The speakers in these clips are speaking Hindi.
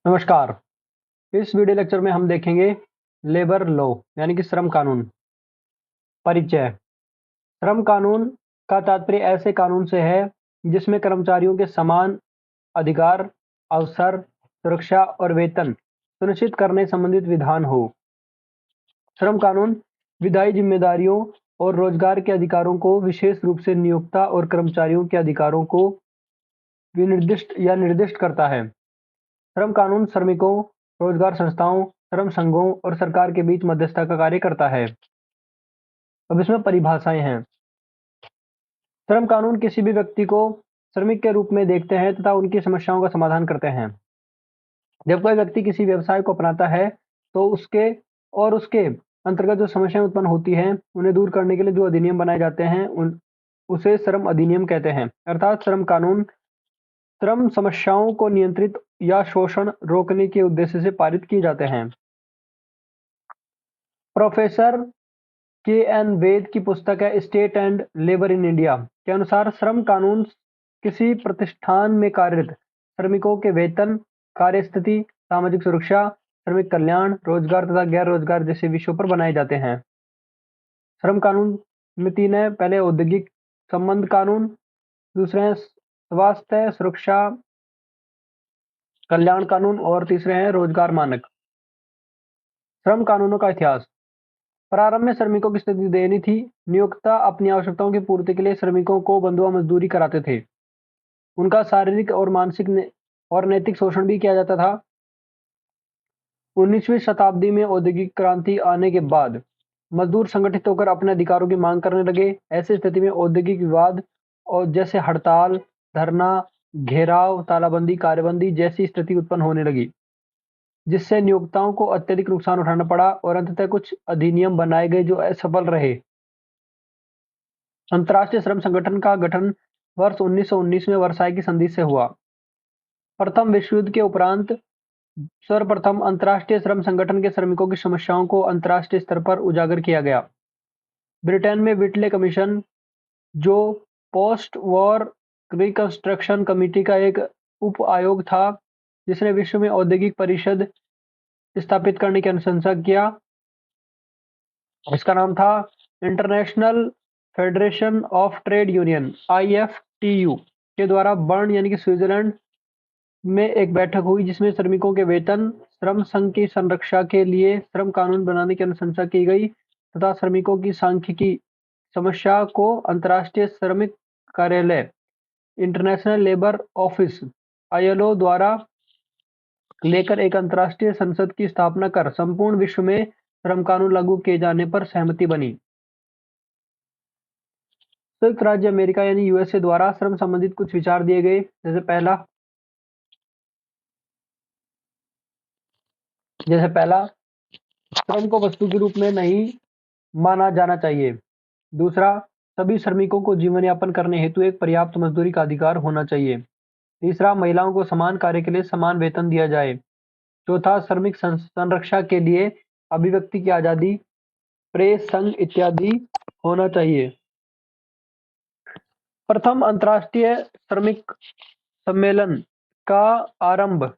नमस्कार। इस वीडियो लेक्चर में हम देखेंगे लेबर लॉ यानी कि श्रम कानून। परिचय। श्रम कानून का तात्पर्य ऐसे कानून से है जिसमें कर्मचारियों के समान अधिकार, अवसर, सुरक्षा और वेतन सुनिश्चित करने संबंधित विधान हो। श्रम कानून विधायी जिम्मेदारियों और रोजगार के अधिकारों को विशेष रूप से नियोक्ता और कर्मचारियों के अधिकारों को विनिर्दिष्ट या निर्दिष्ट करता है। श्रम कानून श्रमिकों, रोजगार संस्थाओं, श्रम संघों और सरकार के बीच मध्यस्थता का कार्य करता है। अब इसमें परिभाषाएं हैं। श्रम कानून किसी भी व्यक्ति को श्रमिक के रूप में देखते हैं तथा उनकी समस्याओं का समाधान करते हैं। जब कोई व्यक्ति किसी व्यवसाय को अपनाता है तो उसके अंतर्गत जो समस्याएं उत्पन्न होती हैं उन्हें दूर करने के लिए जो अधिनियम बनाए जाते हैं उसे श्रम अधिनियम कहते हैं। अर्थात श्रम कानून श्रम समस्याओं को नियंत्रित या शोषण रोकने के उद्देश्य से पारित किए जाते हैं। Professor K. N.. वेद की पुस्तक है state and labour in India के अनुसार श्रम कानून किसी प्रतिष्ठान में कार्यरत श्रमिकों के वेतन, कार्यस्थिति, सामाजिक सुरक्षा, श्रमिक कल्याण, रोजगार तथा गैर रोजगार जैसे विषयों पर बनाए जाते हैं। श्रम कानून में तीन है। पहले औद्योगिक संबंध कानून, दूसरे हैं स्वास्थ्य सुरक्षा कल्याण कानून और तीसरे हैं रोजगार मानक। श्रम कानूनों का इतिहास। प्रारंभ में श्रमिकों की स्थिति दयनीय थी। नियोक्ता अपनी आवश्यकताओं की पूर्ति के लिए श्रमिकों को बंधुआ मजदूरी कराते थे। उनका शारीरिक और मानसिक और नैतिक शोषण भी किया जाता था। 19वीं शताब्दी में औद्योगिक क्रांति आने के बाद मजदूर संगठित होकर अपने अधिकारों की मांग करने लगे। ऐसी स्थिति में औद्योगिक विवाद और जैसे हड़ताल, धरना, घेराव, तालाबंदी, कार्यबंदी जैसी स्थिति उत्पन्न होने लगी, जिससे नियोक्ताओं को अत्यधिक नुकसान उठाना पड़ा और अंततः कुछ अधिनियम बनाए गए जो असफल रहे। अंतर्राष्ट्रीय श्रम संगठन का गठन वर्ष 1919 में वर्साई की संधि से हुआ। प्रथम विश्व युद्ध के उपरांत सर्वप्रथम अंतर्राष्ट्रीय श्रम संगठन के श्रमिकों की समस्याओं को अंतर्राष्ट्रीय स्तर पर उजागर किया गया। ब्रिटेन में व्हिटले कमीशन, जो पोस्ट वॉर रिकंस्ट्रक्शन कमेटी का एक उप आयोग था, जिसने विश्व में औद्योगिक परिषद स्थापित करने की अनुशंसा किया। इसका नाम था international federation of trade union (IFTU) के द्वारा बर्न यानी कि स्विट्जरलैंड में एक बैठक हुई जिसमें श्रमिकों के वेतन, श्रम संघ की संरक्षा के लिए श्रम कानून बनाने की अनुशंसा की गई तथा श्रमिकों की सांख्यिकी समस्या को अंतर्राष्ट्रीय श्रमिक कार्यालय इंटरनेशनल लेबर ऑफिस (ILO) द्वारा लेकर एक अंतर्राष्ट्रीय संसद की स्थापना कर संपूर्ण विश्व में श्रम कानून लागू किए जाने पर सहमति बनी। संयुक्त राज्य अमेरिका यानी USA द्वारा श्रम संबंधित कुछ विचार दिए गए। जैसे पहला, श्रम को वस्तु के रूप में नहीं माना जाना चाहिए। दूसरा, सभी श्रमिकों को जीवन यापन करने हेतु एक पर्याप्त मजदूरी का अधिकार होना चाहिए। तीसरा, महिलाओं को समान कार्य के लिए समान वेतन दिया जाए। चौथा, श्रमिक संरक्षा के लिए अभिव्यक्ति की आजादी, प्रेस, संघ इत्यादि होना चाहिए। प्रथम अंतर्राष्ट्रीय श्रमिक सम्मेलन का आरंभ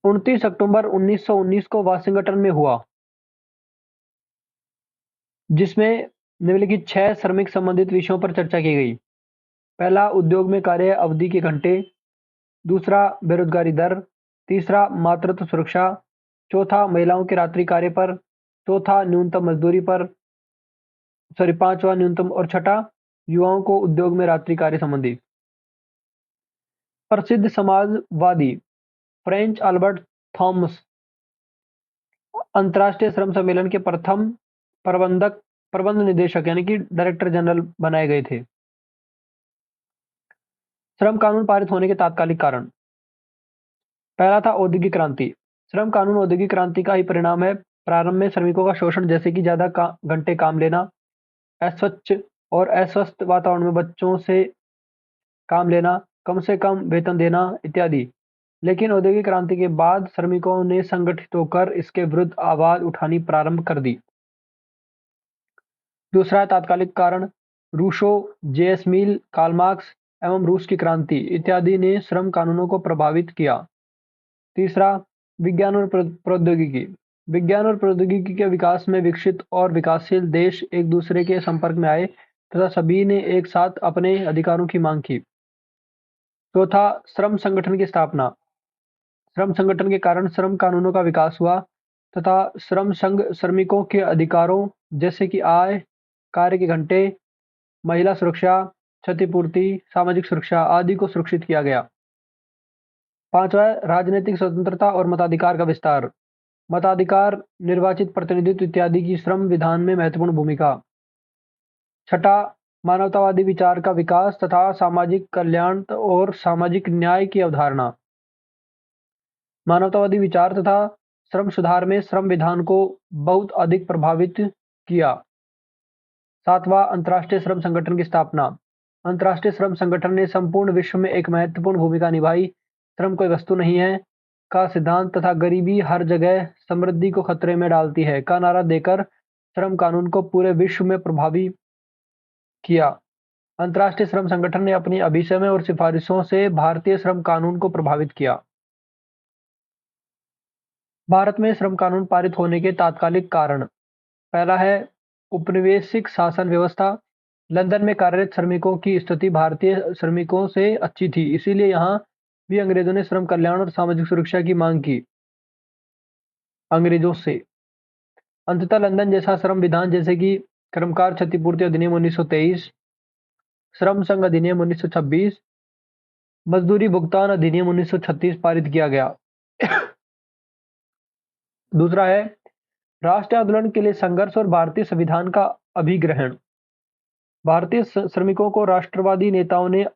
29 अक्टूबर 1919 को वाशिंगटन में हुआ, जिसमें निम्नलिखित 6 श्रमिक संबंधित विषयों पर चर्चा की गई। पहला, उद्योग में कार्य अवधि के घंटे। दूसरा, बेरोजगारी दर। तीसरा, मातृत्व सुरक्षा। चौथा, महिलाओं के रात्रि कार्य पर। चौथा, न्यूनतम मजदूरी पर। पांचवा, न्यूनतम। और छठा, युवाओं को उद्योग में रात्रि कार्य संबंधी। प्रसिद्ध समाजवादी फ्रेंच अल्बर्ट थॉमस अंतर्राष्ट्रीय श्रम सम्मेलन के प्रथम प्रबंध निदेशक यानी कि डायरेक्टर जनरल बनाए गए थे। श्रम कानून पारित होने के तात्कालिक कारण। पहला था औद्योगिक क्रांति। श्रम कानून औद्योगिक क्रांति का ही परिणाम है। प्रारंभ में श्रमिकों का शोषण, जैसे कि ज्यादा घंटे काम लेना, अस्वच्छ और अस्वस्थ वातावरण में बच्चों से काम लेना, कम से कम वेतन देना इत्यादि। लेकिन औद्योगिक क्रांति के बाद श्रमिकों ने संगठित होकर इसके विरुद्ध आवाज उठानी प्रारंभ कर दी। दूसरा तात्कालिक कारण, रूसो, J.S. मिल, कार्ल मार्क्स एवं रूस की क्रांति इत्यादि ने श्रम कानूनों को प्रभावित किया। तीसरा, विज्ञान और प्रौद्योगिकी। विज्ञान और प्रौद्योगिकी के विकास में विकसित और विकासशील देश एक दूसरे के संपर्क में आए तथा सभी ने एक साथ अपने अधिकारों की मांग की। चौथा, श्रम संगठन की स्थापना। श्रम संगठन के कारण श्रम कानूनों का विकास हुआ तथा श्रम संघ श्रमिकों के अधिकारों जैसे कि आय, कार्य के घंटे, महिला सुरक्षा, क्षतिपूर्ति, सामाजिक सुरक्षा आदि को सुरक्षित किया गया। पांचवा, राजनीतिक स्वतंत्रता और मताधिकार का विस्तार। मताधिकार, निर्वाचित प्रतिनिधित्व इत्यादि की श्रम विधान में महत्वपूर्ण भूमिका। छठा, मानवतावादी विचार का विकास तथा सामाजिक कल्याण और सामाजिक न्याय की अवधारणा। मानवतावादी विचार तथा श्रम सुधार में श्रम विधान को बहुत अधिक प्रभावित किया। सातवां, अंतर्राष्ट्रीय श्रम संगठन की स्थापना। अंतर्राष्ट्रीय श्रम संगठन ने संपूर्ण विश्व में एक महत्वपूर्ण भूमिका निभाई। श्रम कोई वस्तु नहीं है का सिद्धांत तथा गरीबी हर जगह समृद्धि को खतरे में डालती है का नारा देकर श्रम कानून को पूरे विश्व में प्रभावी किया। अंतर्राष्ट्रीय श्रम संगठन ने अपनी अभिसमय और सिफारिशों से भारतीय श्रम कानून को प्रभावित किया। भारत में श्रम कानून पारित होने के तात्कालिक कारण। पहला है उपनिवेशिक शासन व्यवस्था। लंदन में कार्यरत श्रमिकों की स्थिति भारतीय श्रमिकों से अच्छी थी, इसीलिए यहाँ भी अंग्रेजों ने श्रम कल्याण और सामाजिक सुरक्षा की मांग की अंग्रेजों से। अंततः लंदन जैसा श्रम विधान जैसे कि कर्मकार क्षतिपूर्ति अधिनियम 1923, श्रम संघ अधिनियम 1926, मजदूरी भुगतान अधिनियम 1936 पारित किया गया। दूसरा है राष्ट्रीय आंदोलन के लिए संघर्ष और भारतीय संविधान का अभिग्रहण। भारतीय श्रमिकों को राष्ट्रवादी नेताओं ने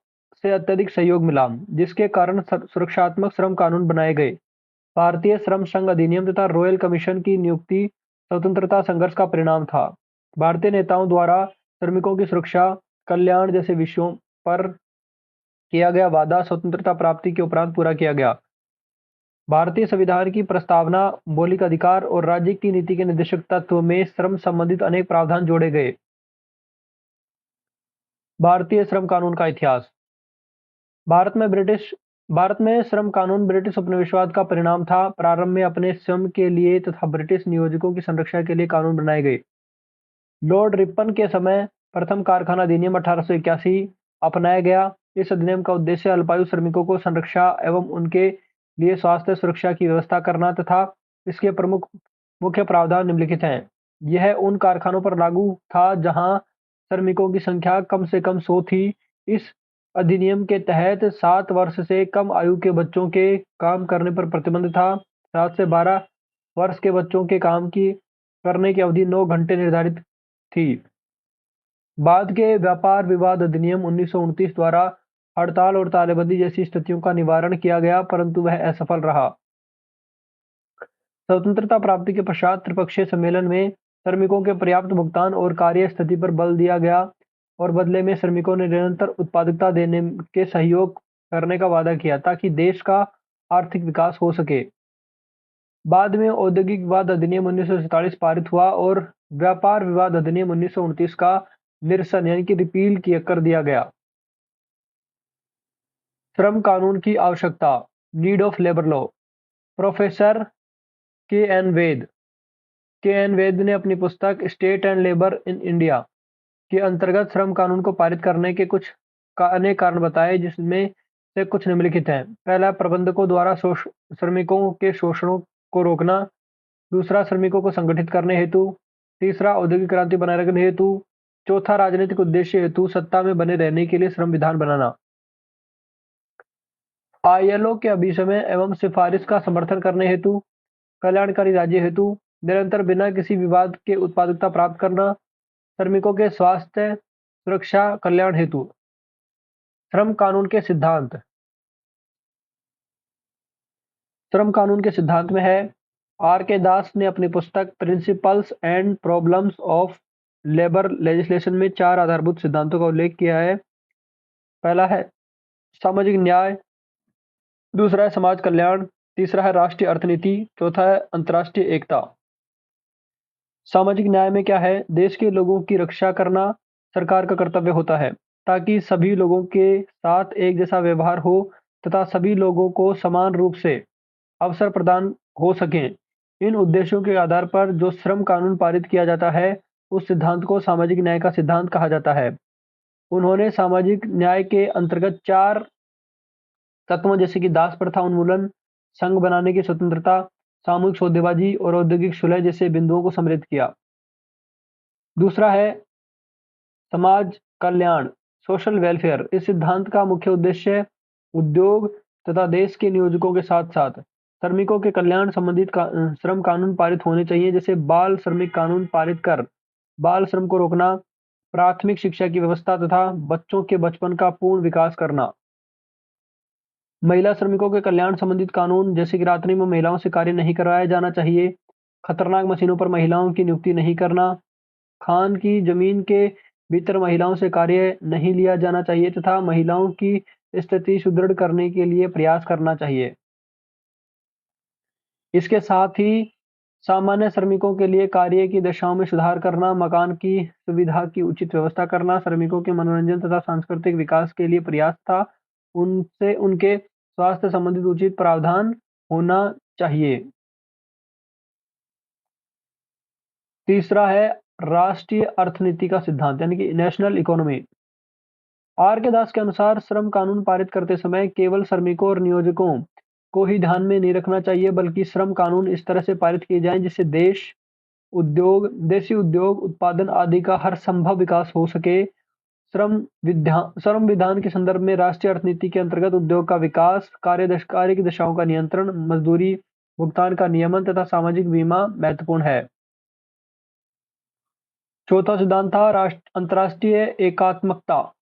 से अत्यधिक सहयोग मिला, जिसके कारण सुरक्षात्मक श्रम कानून बनाए गए। भारतीय श्रम संघ अधिनियम तथा रॉयल कमीशन की नियुक्ति स्वतंत्रता संघर्ष का परिणाम था। भारतीय नेताओं द्वारा श्रमिकों की सुरक्षा, कल्याण जैसे विषयों पर किया गया वादा स्वतंत्रता प्राप्ति के उपरांत पूरा किया गया। भारतीय संविधान की प्रस्तावना, मौलिक अधिकार और राज्य की नीति के निर्देशक तत्व में श्रम संबंधित अनेक प्रावधान जोड़े गए। भारतीय श्रम कानून का इतिहास। भारत में श्रम कानून ब्रिटिश उपनिवेशवाद का परिणाम था। प्रारंभ में अपने स्वयं के लिए तथा ब्रिटिश नियोजकों की संरक्षा के लिए कानून बनाए गए। लॉर्ड रिपन के समय प्रथम कारखाना अधिनियम 1881 अपनाया गया। इस अधिनियम का उद्देश्य अल्पायु श्रमिकों को संरक्षा एवं उनके लिए स्वास्थ्य सुरक्षा की व्यवस्था करना तथा इसके मुख्य प्रावधान निम्नलिखित हैं। यह उन कारखानों पर लागू था जहां श्रमिकों की संख्या कम से कम 100 थी। इस अधिनियम के तहत 7 वर्ष से कम आयु के बच्चों के काम करने पर प्रतिबंध था। 7 से 12 वर्ष के बच्चों के काम की करने की अवधि 9 घंटे निर्धारित थी। बाद के व्यापार विवाद अधिनियम 1929 द्वारा हड़ताल और तालेबंदी जैसी स्थितियों का निवारण किया गया, परंतु वह असफल रहा। स्वतंत्रता प्राप्ति के पश्चात त्रिपक्षीय सम्मेलन में श्रमिकों के पर्याप्त भुगतान और कार्य स्थिति पर बल दिया गया और बदले में श्रमिकों ने निरंतर उत्पादकता देने के सहयोग करने का वादा किया ताकि देश का आर्थिक विकास हो सके। बाद में औद्योगिक विवाद अधिनियम 1947 पारित हुआ और व्यापार विवाद अधिनियम 1929 का निरसन यानी कि रिपील कर दिया गया। श्रम कानून की आवश्यकता, need of labour law. Professor के एन वेद ने अपनी पुस्तक state and labour in India के अंतर्गत श्रम कानून को पारित करने के अनेक कारण बताए, जिसमें से कुछ निम्नलिखित हैं। पहला, प्रबंधकों द्वारा श्रमिकों के शोषणों को रोकना। दूसरा, श्रमिकों को संगठित करने हेतु। तीसरा, औद्योगिक क्रांति बनाए रखने हेतु। चौथा, राजनीतिक उद्देश्य हेतु सत्ता में बने रहने के लिए श्रम विधान बनाना। आईएलओ के अभिसमय एवं सिफारिश का समर्थन करने हेतु। कल्याणकारी राज्य हेतु। निरंतर बिना किसी विवाद के उत्पादकता प्राप्त करना। श्रमिकों के स्वास्थ्य, सुरक्षा, कल्याण हेतु। श्रम कानून के सिद्धांत। श्रम कानून के सिद्धांत में है, आर के दास ने अपनी पुस्तक principles and problems of labour legislation में 4 आधारभूत सिद्धांतों का उल्लेख किया है। पहला है सामाजिक न्याय, दूसरा है समाज कल्याण, तीसरा है राष्ट्रीय अर्थनीति, चौथा है अंतर्राष्ट्रीय एकता। सामाजिक न्याय में क्या है? देश के लोगों की रक्षा करना सरकार का कर्तव्य होता है ताकि सभी लोगों के साथ एक जैसा व्यवहार हो तथा सभी लोगों को समान रूप से अवसर प्रदान हो सकें। इन उद्देश्यों के आधार पर जो श्रम कानून पारित किया जाता है, उस सिद्धांत को सामाजिक न्याय का सिद्धांत कहा जाता है। उन्होंने सामाजिक न्याय के अंतर्गत 4 तत्वों जैसे कि दास प्रथा उन्मूलन, संघ बनाने की स्वतंत्रता, सामूहिक सौदेबाजी और औद्योगिक सुलह जैसे बिंदुओं को सम्मिलित किया। दूसरा है समाज कल्याण, सोशल वेलफेयर। इस सिद्धांत का मुख्य उद्देश्य उद्योग तथा देश के नियोजकों के साथ-साथ श्रमिकों के कल्याण संबंधित श्रम कानून पारित होने चाहिए, जैसे बाल श्रमिक कानून पारित कर बाल श्रम को रोकना, प्राथमिक शिक्षा की व्यवस्था तथा बच्चों के बचपन का पूर्ण विकास करना। महिला श्रमिकों के कल्याण संबंधित कानून, जैसे कि रात्रि में महिलाओं से कार्य नहीं करवाया जाना चाहिए, खतरनाक मशीनों पर महिलाओं की नियुक्ति नहीं करना, खान की जमीन के भीतर महिलाओं से कार्य नहीं लिया जाना चाहिए तथा महिलाओं की स्थिति सुदृढ़ करने के लिए प्रयास करना चाहिए। इसके साथ ही सामान्य श्रमिकों के लिए कार्य की दशाओं में सुधार करना, मकान की सुविधा की उचित व्यवस्था करना, श्रमिकों के मनोरंजन तथा सांस्कृतिक विकास के लिए प्रयास था, उनसे उनके स्वास्थ्य संबंधित उचित प्रावधान होना चाहिए। तीसरा है राष्ट्रीय अर्थनीति का सिद्धांत यानी कि नेशनल इकोनॉमी। आर के दास के अनुसार श्रम कानून पारित करते समय केवल श्रमिकों और नियोजकों को ही ध्यान में नहीं रखना चाहिए, बल्कि श्रम कानून इस तरह से पारित किए जाएं जिससे देशी उद्योग उत्पादन आदि का हर संभव विकास हो सके। श्रम विधान के संदर्भ में राष्ट्रीय अर्थनीति के अंतर्गत उद्योग का विकास, कार्य की दशाओं का नियंत्रण, मजदूरी भुगतान का नियमन तथा सामाजिक बीमा महत्वपूर्ण है। चौथा सिद्धांत था अंतर्राष्ट्रीय एकात्मकता।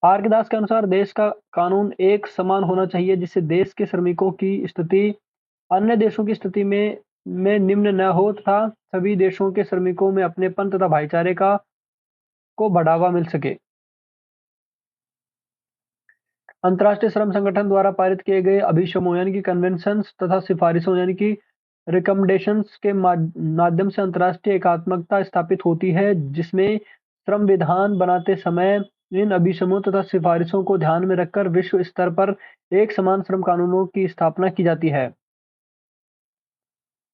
आर के दास के अनुसार देश का कानून एक समान होना चाहिए, जिससे देश के श्रमिकों की स्थिति अन्य देशों की स्थिति में निम्न न हो तथा सभी देशों के श्रमिकों में अपनेपन तथा भाईचारे को बढ़ावा मिल सके। अंतर्राष्ट्रीय श्रम संगठन द्वारा पारित किए गए अभिसमों यानी कि कन्वेंशंस तथा सिफारिशों यानी कि रिकमेंडेशंस के माध्यम से अंतर्राष्ट्रीय एकात्मकता स्थापित होती है, जिसमें श्रम विधान बनाते समय इन अभिसमों तथा सिफारिशों को ध्यान में रखकर विश्व स्तर पर एक समान श्रम कानूनों की स्थापना की जाती है।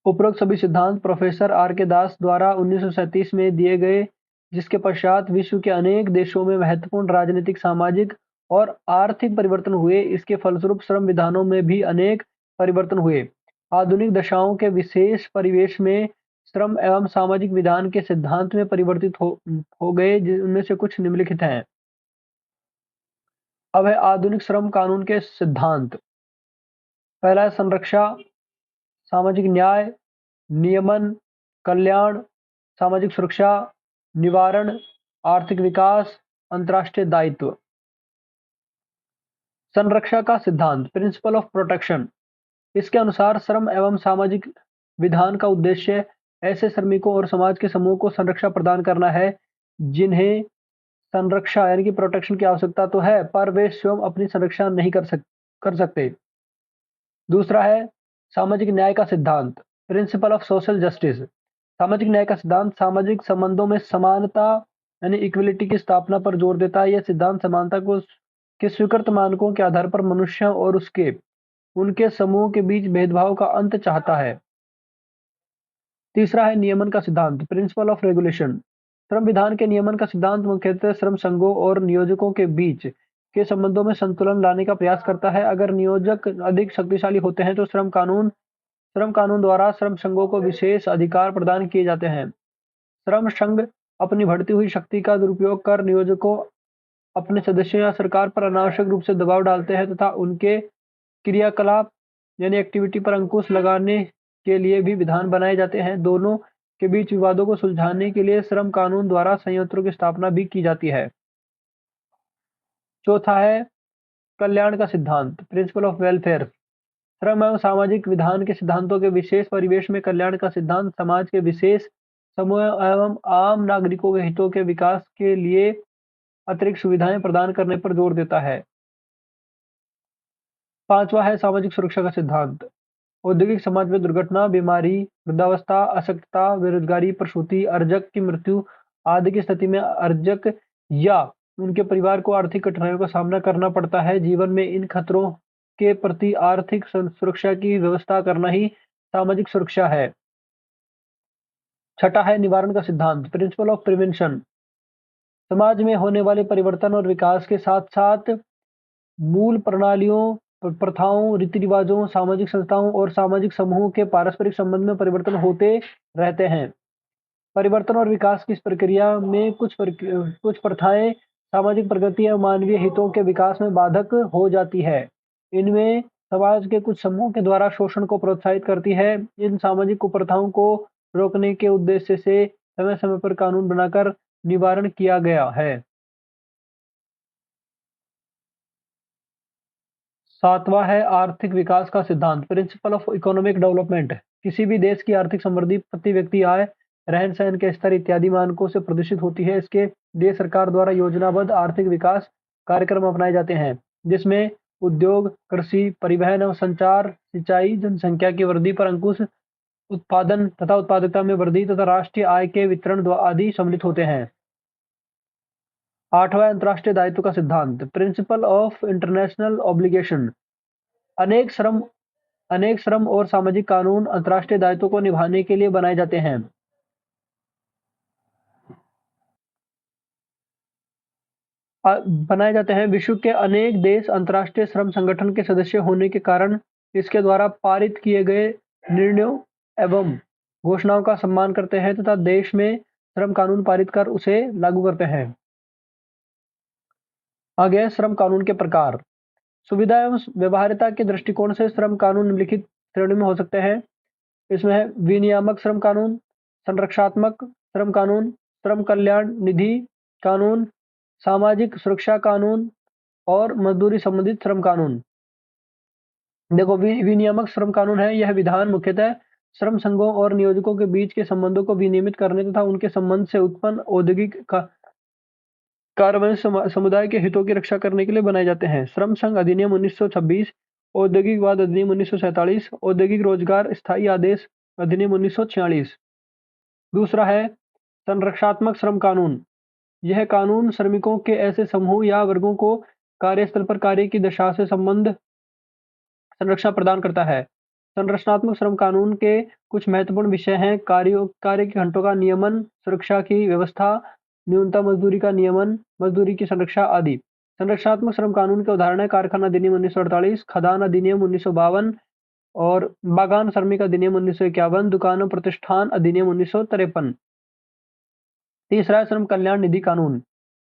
उपरोक्त सभी सिद्धांत प्रोफेसर आर के दास द्वारा 1937 में दिए गए, जिसके पश्चात विश्व के अनेक देशों में महत्वपूर्ण राजनीतिक, सामाजिक और आर्थिक परिवर्तन हुए। इसके फलस्वरूप श्रम विधानों में भी अनेक परिवर्तन हुए। आधुनिक दशाओं के विशेष परिवेश में श्रम एवं सामाजिक विधान के सिद्धांत में परिवर्तित हो गए, जिनमें से कुछ निम्नलिखित हैं। अब है आधुनिक श्रम कानून के सिद्धांत। पहला है संरक्षा, सामाजिक न्याय, नियमन, कल्याण, सामाजिक सुरक्षा, निवारण, आर्थिक विकास, अंतर्राष्ट्रीय दायित्व। संरक्षा का सिद्धांत, प्रिंसिपल ऑफ प्रोटेक्शन। इसके अनुसार श्रम एवं सामाजिक विधान का उद्देश्य ऐसे श्रमिकों और समाज के समूह को संरक्षा प्रदान करना है जिन्हें संरक्षा यानी कि प्रोटेक्शन की आवश्यकता तो है, पर वे स्वयं अपनी संरक्षा नहीं कर सकते। दूसरा है सामाजिक न्याय का सिद्धांत, प्रिंसिपल ऑफ सोशल जस्टिस। सामाजिक न्याय का सिद्धांत सामाजिक संबंधों में समानता यानी इक्विलिटी की स्थापना पर जोर देता है। यह सिद्धांत समानता के स्वीकृत मानकों के आधार पर मनुष्य और उनके समूह के बीच भेदभाव का अंत चाहता है। तीसरा है नियमन का सिद्धांत, प्रिंसिपल ऑफ रेगुलेशन। श्रम विधान के नियमन का सिद्धांत मुख्यतः श्रम संघों और नियोजकों के बीच के संबंधों में संतुलन लाने का प्रयास करता है। अगर नियोजक अधिक शक्तिशाली होते हैं तो श्रम कानून द्वारा श्रम संघों को विशेष अधिकार प्रदान किए जाते हैं। श्रम संघ अपनी बढ़ती हुई शक्ति का दुरुपयोग कर नियोजकों, अपने सदस्यों या सरकार पर अनावश्यक रूप से दबाव डालते हैं तथा उनके क्रियाकलाप यानी एक्टिविटी पर अंकुश लगाने के लिए भी विधान बनाए जाते हैं। दोनों के बीच विवादों को सुलझाने के लिए श्रम कानून द्वारा संयंत्रों की स्थापना भी की जाती है। चौथा है कल्याण का सिद्धांत, प्रिंसिपल ऑफ वेलफेयर। श्रम एवं सामाजिक विधान के सिद्धांतों के विशेष परिवेश में कल्याण का सिद्धांत समाज के विशेष समूह एवं आम नागरिकों के हितों के विकास के लिए अतिरिक्त सुविधाएं प्रदान करने पर जोर देता है। पांचवा है सामाजिक सुरक्षा का सिद्धांत। औद्योगिक समाज में दुर्घटना, बीमारी, वृद्धावस्था, अशक्तता, बेरोजगारी, प्रसूति, अर्जक की मृत्यु आदि की स्थिति में अर्जक या उनके परिवार को आर्थिक कठिनाइयों का सामना करना पड़ता है। जीवन में इन खतरों के प्रति आर्थिक सुरक्षा की व्यवस्था करना ही सामाजिक सुरक्षा है। छठा है निवारण का सिद्धांत, प्रिंसिपल ऑफ प्रिवेंशन। समाज में होने वाले परिवर्तन और विकास के साथ साथ मूल प्रणालियों, प्रथाओं, रीति रिवाजों, सामाजिक संस्थाओं और सामाजिक समूहों के पारस्परिक संबंध में परिवर्तन होते रहते हैं। परिवर्तन और विकास की इस प्रक्रिया में कुछ प्रथाएं सामाजिक प्रगति या मानवीय हितों के विकास में बाधक हो जाती है। इनमें समाज के कुछ समूहों के द्वारा शोषण को प्रोत्साहित करती है। इन सामाजिक कुप्रथाओं को रोकने के उद्देश्य से समय समय पर कानून बनाकर निवारण किया गया है। सातवां है आर्थिक विकास का सिद्धांत, प्रिंसिपल ऑफ इकोनॉमिक डेवलपमेंट। किसी भी देश की आर्थिक समृद्धि प्रति व्यक्ति आय, रहन सहन के स्तर इत्यादि मानकों से प्रदर्शित होती है। इसके लिए सरकार द्वारा योजनाबद्ध आर्थिक विकास कार्यक्रम अपनाए जाते हैं, जिसमें उद्योग, कृषि, परिवहन एवं संचार, सिंचाई, जनसंख्या की वृद्धि पर अंकुश, उत्पादन तथा उत्पादकता में वृद्धि तथा राष्ट्रीय आय के वितरण आदि सम्मिलित होते हैं। आठवां अंतर्राष्ट्रीय दायित्व का सिद्धांत, प्रिंसिपल ऑफ इंटरनेशनल ऑब्लिगेशन। अनेक श्रम अनेक श्रम और सामाजिक कानून अंतर्राष्ट्रीय दायित्वों को निभाने के लिए बनाए जाते हैं। विश्व के अनेक देश अंतर्राष्ट्रीय श्रम संगठन के सदस्य होने के कारण इसके द्वारा पारित किए गए निर्णयों एवं घोषणाओं का सम्मान करते हैं तथा देश में श्रम कानून पारित कर उसे लागू करते हैं। आगे है श्रम कानून के प्रकार। सुविधा एवं व्यवहार्यता के दृष्टिकोण से श्रम कानून निम्नलिखित श्रेणी में हो सकते हैं। इसमें है विनियामक श्रम कानून, संरक्षात्मक श्रम कानून, श्रम कल्याण निधि कानून, सामाजिक सुरक्षा कानून और मजदूरी संबंधित श्रम कानून। देखो, विनियामक श्रम कानून है, यह विधान मुख्यतः श्रम संघों और नियोजकों के बीच के संबंधों को विनियमित करने तथा उनके संबंध से उत्पन्न औद्योगिक कार्रवाई समुदाय के हितों की रक्षा करने के लिए बनाए जाते हैं। श्रम संघ अधिनियम 1926, औद्योगिक वाद अधिनियम 1947, औद्योगिक रोजगार स्थायी आदेश अधिनियम 1946। दूसरा है संरक्षात्मक श्रम कानून। यह कानून श्रमिकों के ऐसे समूह या वर्गों को कार्यस्थल पर कार्य की दशा से संबंध संरक्षण प्रदान करता है। संरचनात्मक श्रम कानून के कुछ महत्वपूर्ण विषय हैं: कार्य के घंटों का नियमन, सुरक्षा की व्यवस्था, न्यूनतम मजदूरी का नियमन, मजदूरी की संरक्षा आदि। संरचनात्मक श्रम कानून के उदाहरण है कारखाना अधिनियम 1948, खदान अधिनियम 1952 और बागान श्रमिक अधिनियम 1951, दुकानों प्रतिष्ठान अधिनियम 1953। तीसरा है श्रम कल्याण निधि कानून।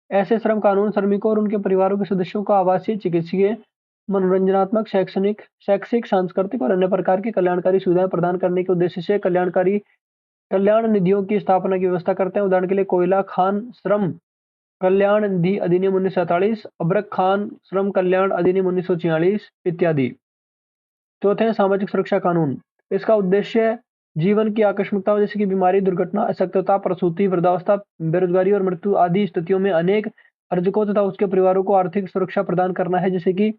ऐसे श्रम कानून श्रमिकों और उनके परिवारों के सदस्यों को आवासीय, चिकित्सीय, मनोरंजनात्मक, शैक्षिक, सांस्कृतिक और अन्य प्रकार की कल्याणकारी सुविधाएं प्रदान करने के उद्देश्य से कल्याण निधियों की स्थापना की व्यवस्था करते हैं। उदाहरण के लिए कोयला खान श्रम कल्याण निधि अधिनियम 1947, अब्रक खान श्रम कल्याण अधिनियम 1946 इत्यादि। चौथे हैं सामाजिक सुरक्षा कानून। इसका उद्देश्य जीवन की आकस्मिकताओं जैसे कि बीमारी, दुर्घटना, अशक्तता, प्रसूति, वृद्धावस्था, बेरोजगारी और मृत्यु आदि स्थितियों में अनेक अर्जकों तथा उसके परिवारों को आर्थिक सुरक्षा प्रदान करना है, जैसे कि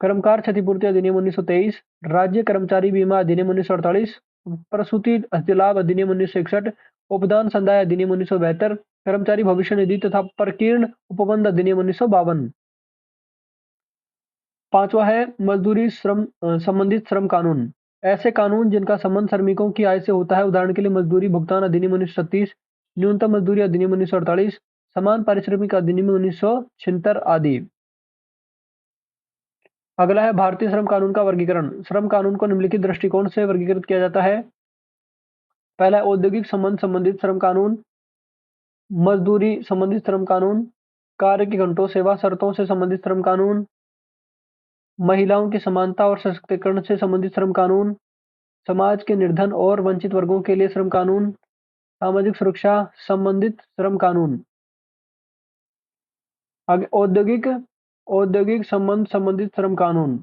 कर्मकार क्षतिपूर्ति अधिनियम 1923, राज्य कर्मचारी बीमा अधिनियम 1948, प्रसूति अधिलाभ अधिनियम 1961, उपदान संदाय अधिनियम 1972, कर्मचारी भविष्य निधि तथा प्रकीर्ण उपबंध अधिनियम 1952। पांचवा है मजदूरी श्रम संबंधित श्रम कानून। ऐसे कानून जिनका संबंध श्रमिकों की आय से होता है। उदाहरण के लिए मजदूरी भुगतान अधिनियम 1936, न्यूनतम मजदूरी अधिनियम 1948, समान पारिश्रमिक अधिनियम 1976 आदि। अगला है भारतीय श्रम कानून का वर्गीकरण। श्रम कानून को निम्नलिखित दृष्टिकोण से वर्गीकृत किया जाता है। पहला, औद्योगिक संबंध संबंधित श्रम कानून, मजदूरी संबंधित श्रम कानून, कार्य के घंटों सेवा शर्तों से संबंधित श्रम कानून, महिलाओं की समानता और सशक्तिकरण से संबंधित श्रम कानून, समाज के निर्धन और वंचित वर्गों के लिए श्रम कानून, सामाजिक सुरक्षा संबंधित श्रम कानून। आगे औद्योगिक संबंध संबंधित श्रम कानून,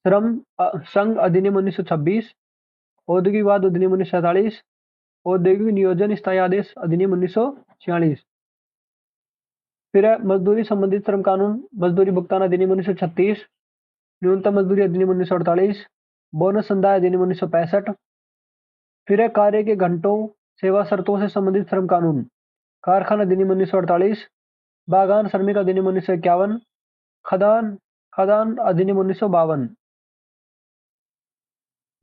श्रम संघ अधिनियम 1926, औद्योगिक वाद अधिनियम 1947, औद्योगिक नियोजन स्थायी आदेश अधिनियम 1946। फिर है मजदूरी संबंधित श्रम कानून, मजदूरी भुगतान अधिनियम 1936, न्यूनतम मजदूरी अधिनियम 1948, बोनस संदाय अधिनियम 1965। फिर है कार्य के घंटों सेवा शर्तों से संबंधित श्रम कानून, कारखाना अधिनियम 1948, बागान श्रमिक अधिनियम 1951, खदान अधिनियम 1952,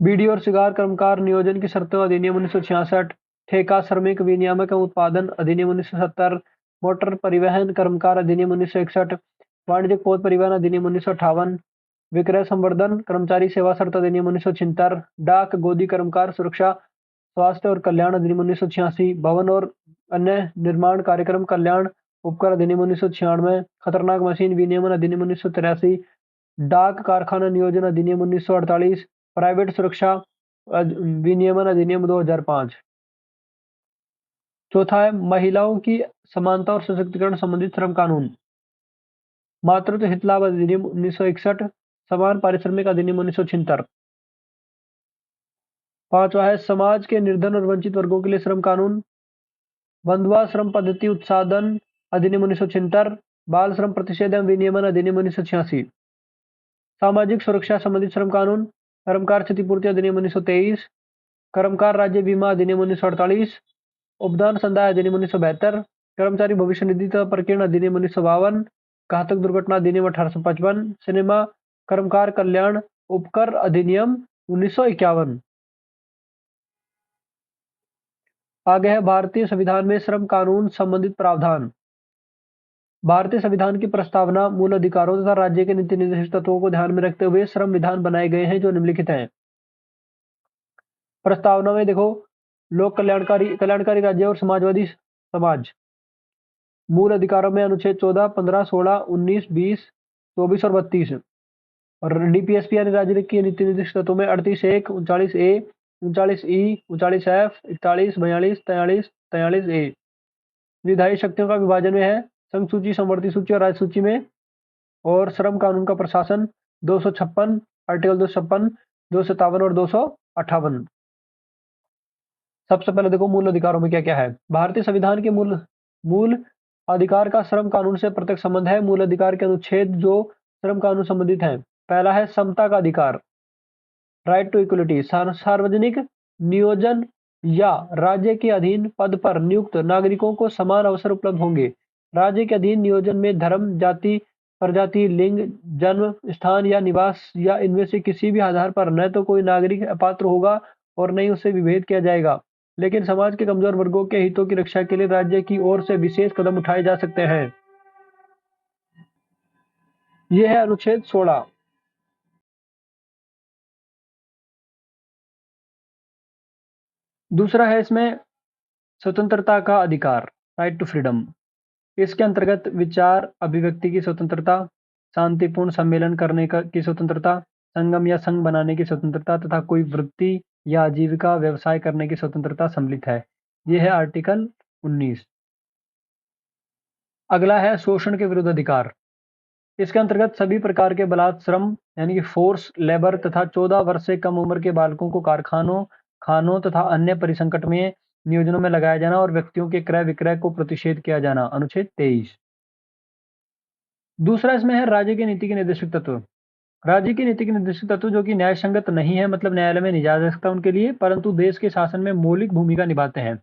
बीड़ी और सिगार कर्मकार नियोजन की शर्तों अधिनियम 1966, ठेका श्रमिक विनियामक एवं उत्पादन अधिनियम 1970, मोटर परिवहन कर्मकार अधिनियम 1961, वाणिज्यिक पौध परिवहन अधिनियम 1958, विक्रय संवर्धन कर्मचारी सेवा शर्त अधिनियम 1976, डाक गोदी कर्मकार सुरक्षा स्वास्थ्य और कल्याण अधिनियम 1986, भवन और अन्य निर्माण कार्यक्रम कल्याण उपकर अधिनियम 1996, खतरनाक मशीन विनियमन अधिनियम 1983, डाक कारखाना नियोजन अधिनियम 1948, प्राइवेट सुरक्षा विनियमन अधिनियम 2005। चौथा है महिलाओं की समानता और सशक्तिकरण संबंधित श्रम कानून, मातृत्व हित लाभ अधिनियम 1961, समान पारिश्रमिक अधिनियम 1976। पांचवा है समाज के निर्धन और वंचित वर्गों के लिए श्रम कानून, बंधुआ श्रम पद्धति उत्साधन अधिनियम 1976, बाल श्रम प्रतिषेध एवं विनियमन अधिनियम 1986। सामाजिक सुरक्षा संबंधित श्रम कानून, कर्मकार क्षतिपूर्ति अधिनियम 1923, कर्मकार राज्य बीमा अधिनियम 1948, उपदान संदाय अधिनियम 1972, कर्मचारी भविष्य निधि तथा प्रकीर्ण अधिनियम 1952, घातक दुर्घटना अधिनियम 1855, सिनेमा कर्मकार कल्याण उपकर अधिनियम 1951। आगे है भारतीय संविधान में श्रम कानून संबंधित प्रावधान। भारतीय संविधान की प्रस्तावना मूल अधिकारों तथा राज्य के नीति निर्देशित तत्वों को ध्यान में रखते हुए श्रम विधान बनाए गए हैं जो निम्नलिखित हैं। प्रस्तावना में देखो, लोक कल्याणकारी राज्य और समाजवादी समाज। मूल अधिकारों में अनुच्छेद 14, 15, 16, 19, 20, 24 और 32 और डीपीएसपी यानी राज्य के नीति निर्देशित तत्वों में 38(1), 39(a), 39(e), 39(f), 41, 42, 43, 43(a). निर्धारित शक्तियों का विभाजन में है संघ सूची, समवर्ती सूची और राज्य सूची में। और श्रम कानून का प्रशासन 256, आर्टिकल 256, 257 और 258। सबसे पहले देखो मूल अधिकारों में क्या क्या है। भारतीय संविधान के मूल अधिकार का श्रम कानून से प्रत्यक्ष संबंध है। मूल अधिकार के अनुच्छेद जो श्रम कानून संबंधित है, पहला है समता का अधिकार, राइट टू इक्वलिटी। सार्वजनिक नियोजन या राज्य के अधीन पद पर नियुक्त नागरिकों को समान अवसर उपलब्ध होंगे। राज्य के अधीन नियोजन में धर्म, जाति, प्रजाति, लिंग, जन्म स्थान या निवास या इनमें से किसी भी आधार पर न तो कोई नागरिक अपात्र होगा और न ही उससे विभेद किया जाएगा। लेकिन समाज के कमजोर वर्गों के हितों की रक्षा के लिए राज्य की ओर से विशेष कदम उठाए जा सकते हैं। यह है अनुच्छेद 16। दूसरा है इसमें स्वतंत्रता का अधिकार, राइट टू फ्रीडम। इसके अंतर्गत विचार अभिव्यक्ति की स्वतंत्रता, शांतिपूर्ण सम्मेलन करने की स्वतंत्रता, संगम या संघ बनाने की स्वतंत्रता तथा कोई वृत्ति या आजीविका व्यवसाय करने की स्वतंत्रता सम्मिलित है। यह है आर्टिकल 19। अगला है शोषण के विरुद्ध अधिकार। इसके अंतर्गत सभी प्रकार के बलात् श्रम यानी कि फोर्स लेबर तथा 14 वर्ष से कम उम्र के बालकों को कारखानों, खानों तथा अन्य परिसंकट में नियोजनों में लगाया जाना और व्यक्तियों के क्रय विक्रय को प्रतिषेध किया जाना, अनुच्छेद 23। दूसरा इसमें है राज्य की नीति के निर्देशक तत्व। राज्य की नीति के निर्देशक तत्व जो कि न्याय संगत नहीं है, मतलब न्यायालय में नहीं जा सकता उनके लिए, परंतु देश के शासन में मौलिक भूमिका निभाते हैं।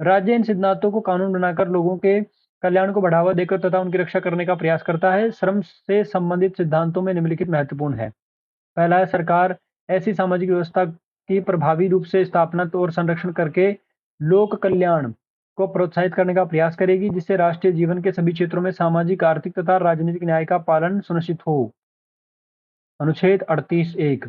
राज्य इन सिद्धांतों को कानून बनाकर लोगों के कल्याण को बढ़ावा देकर तथा उनकी रक्षा करने का प्रयास करता है। श्रम से संबंधित सिद्धांतों में निम्नलिखित महत्वपूर्ण है। पहला है सरकार ऐसी सामाजिक व्यवस्था की प्रभावी रूप से स्थापना और संरक्षण करके लोक कल्याण को प्रोत्साहित करने का प्रयास करेगी, जिससे राष्ट्रीय जीवन के सभी क्षेत्रों में सामाजिक, आर्थिक तथा राजनीतिक न्याय का पालन सुनिश्चित हो, अनुच्छेद 38(1).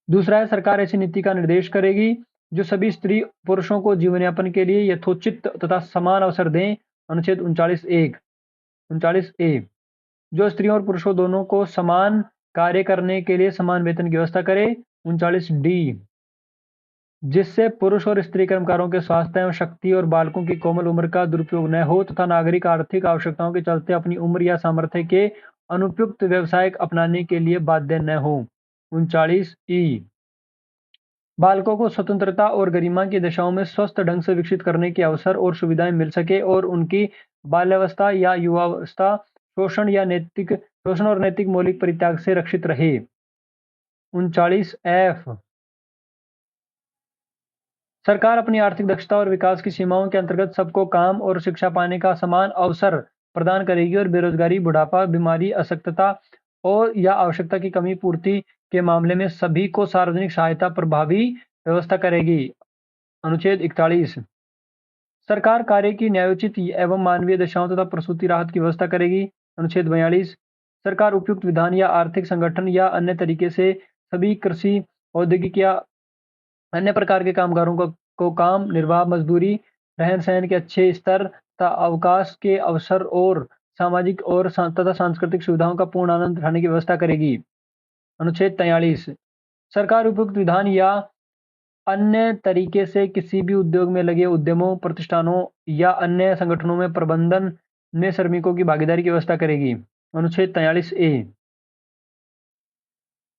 दूसरा है सरकार ऐसी नीति का निर्देश करेगी जो सभी स्त्री पुरुषों को जीवन यापन के लिए यथोचित तथा समान अवसर दें, अनुच्छेद 39(1), 39(a). जो स्त्रियों और पुरुषों दोनों को समान कार्य करने के लिए समान वेतन की व्यवस्था करे, 39(d). जिससे पुरुष और स्त्री कर्मकारों के स्वास्थ्य एवं शक्ति और बालकों की कोमल उम्र का दुरुपयोग न हो तथा नागरिक आर्थिक आवश्यकताओं के चलते अपनी उम्र या सामर्थ्य के अनुपयुक्त व्यवसाय अपनाने के लिए बाध्य न हो, 39(e). बालकों को स्वतंत्रता और गरिमा की दशाओं में स्वस्थ ढंग से विकसित करने के अवसर और सुविधाएं मिल सके और उनकी बाल्यावस्था या युवावस्था शोषण और नैतिक मौलिक परित्याग से रक्षित रहे, 39(f). सरकार अपनी आर्थिक दक्षता और विकास की सीमाओं के अंतर्गत सबको काम और शिक्षा पाने का समान अवसर प्रदान करेगी और बेरोजगारी, बुढ़ापा, बीमारी, अशक्तता और या आवश्यकता की कमी पूर्ति के मामले में सभी को सार्वजनिक सहायता प्रभावी व्यवस्था करेगी। अनुच्छेद 41 सरकार कार्य की न्यायोचित एवं मानवीय दशाओं तथा प्रसूति राहत की व्यवस्था करेगी। अनुच्छेद 42 सरकार उपयुक्त विधान या आर्थिक संगठन या अन्य तरीके से सभी कृषि, औद्योगिक या अन्य प्रकार के कामगारों को काम, निर्वाह, मजदूरी, रहन-सहन के अच्छे स्तर तथा अवकाश के अवसर और सामाजिक और तथा सांस्कृतिक सुविधाओं का पूर्ण आनंद उठाने की व्यवस्था करेगी। अनुच्छेद 43 सरकार उपयुक्त विधान या अन्य तरीके से किसी भी उद्योग में लगे उद्यमों, प्रतिष्ठानों या अन्य संगठनों में प्रबंधन में श्रमिकों की भागीदारी की व्यवस्था करेगी। अनुच्छेद 43 ए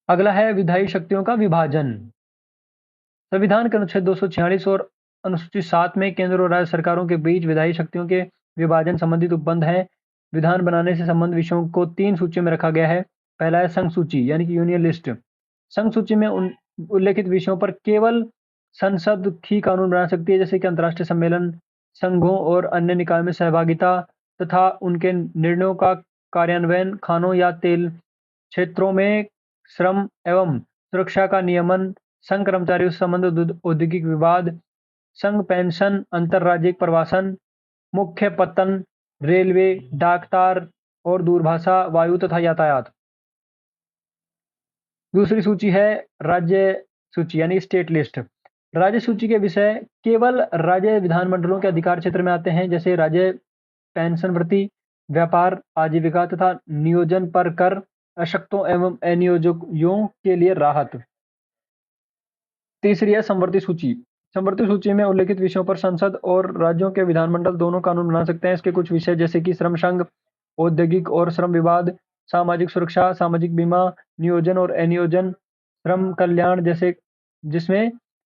अगला है विधायी शक्तियों का विभाजन। संविधान के अनुच्छेद 246 और अनुसूची 7 में केंद्र और राज्य सरकारों के बीच विधायी शक्तियों के विभाजन संबंधित उपबंध है। विधान बनाने से संबंधित विषयों को 3 सूचियों में रखा गया है। पहला है संघ सूची यानी कि यूनियन लिस्ट। संघ सूची में उल्लेखित विषयों पर केवल संसद ही कानून बना सकती है, जैसे कि अंतर्राष्ट्रीय सम्मेलन, संघों और अन्य निकायों में सहभागिता तथा उनके निर्णयों का कार्यान्वयन, खानों या तेल क्षेत्रों में श्रम एवं सुरक्षा का नियमन, संघ कर्मचारियों से संबंधित औद्योगिक विवाद, संघ पेंशन, अंतरराज्यिक प्रवासन, मुख्य पत्तन, रेलवे, डाकतार और दूरभाषा, वायु तथा यातायात। दूसरी सूची है राज्य सूची यानी स्टेट लिस्ट। राज्य सूची के विषय केवल राज्य विधानमंडलों के अधिकार क्षेत्र में आते हैं, जैसे राज्य पेंशन वृत्ति, व्यापार, आजीविका तथा नियोजन पर कर, अशक्तों एवं अनियोजितों के लिए राहत। तीसरी है समवर्ती सूची। समवर्ती सूची में उल्लेखित विषयों पर संसद और राज्यों के विधानमंडल दोनों कानून बना सकते हैं। इसके कुछ विषय जैसे कि श्रम संघ, औद्योगिक और श्रम विवाद, सामाजिक सुरक्षा, सामाजिक बीमा, नियोजन और अनियोजन, श्रम कल्याण जैसे जिसमें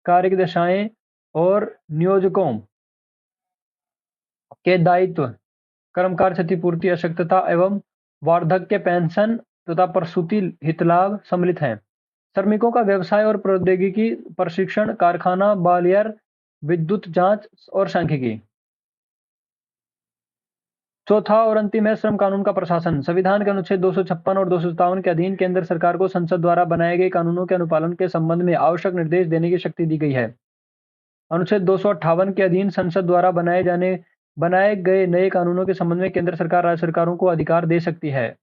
कार्य की दशाएं और नियोजकों के दायित्व, कर्मकार क्षतिपूर्ति, अशक्तता एवं वार्धक्य पेंशन तथा प्रसूति हितलाभ सम्मिलित हैं। श्रमिकों का व्यवसाय और प्रौद्योगिकी प्रशिक्षण, कारखाना, बालियर, विद्युत जांच और सांख्यिकी। चौथा और अंतिम है श्रम कानून का प्रशासन। संविधान के अनुच्छेद 256 और 257 के अधीन केंद्र सरकार को संसद द्वारा बनाए गए कानूनों के अनुपालन के संबंध में आवश्यक निर्देश देने की शक्ति दी गई है। अनुच्छेद 258 के अधीन संसद द्वारा बनाए गए नए कानूनों के संबंध में केंद्र सरकार राज्य सरकारों को अधिकार दे सकती है।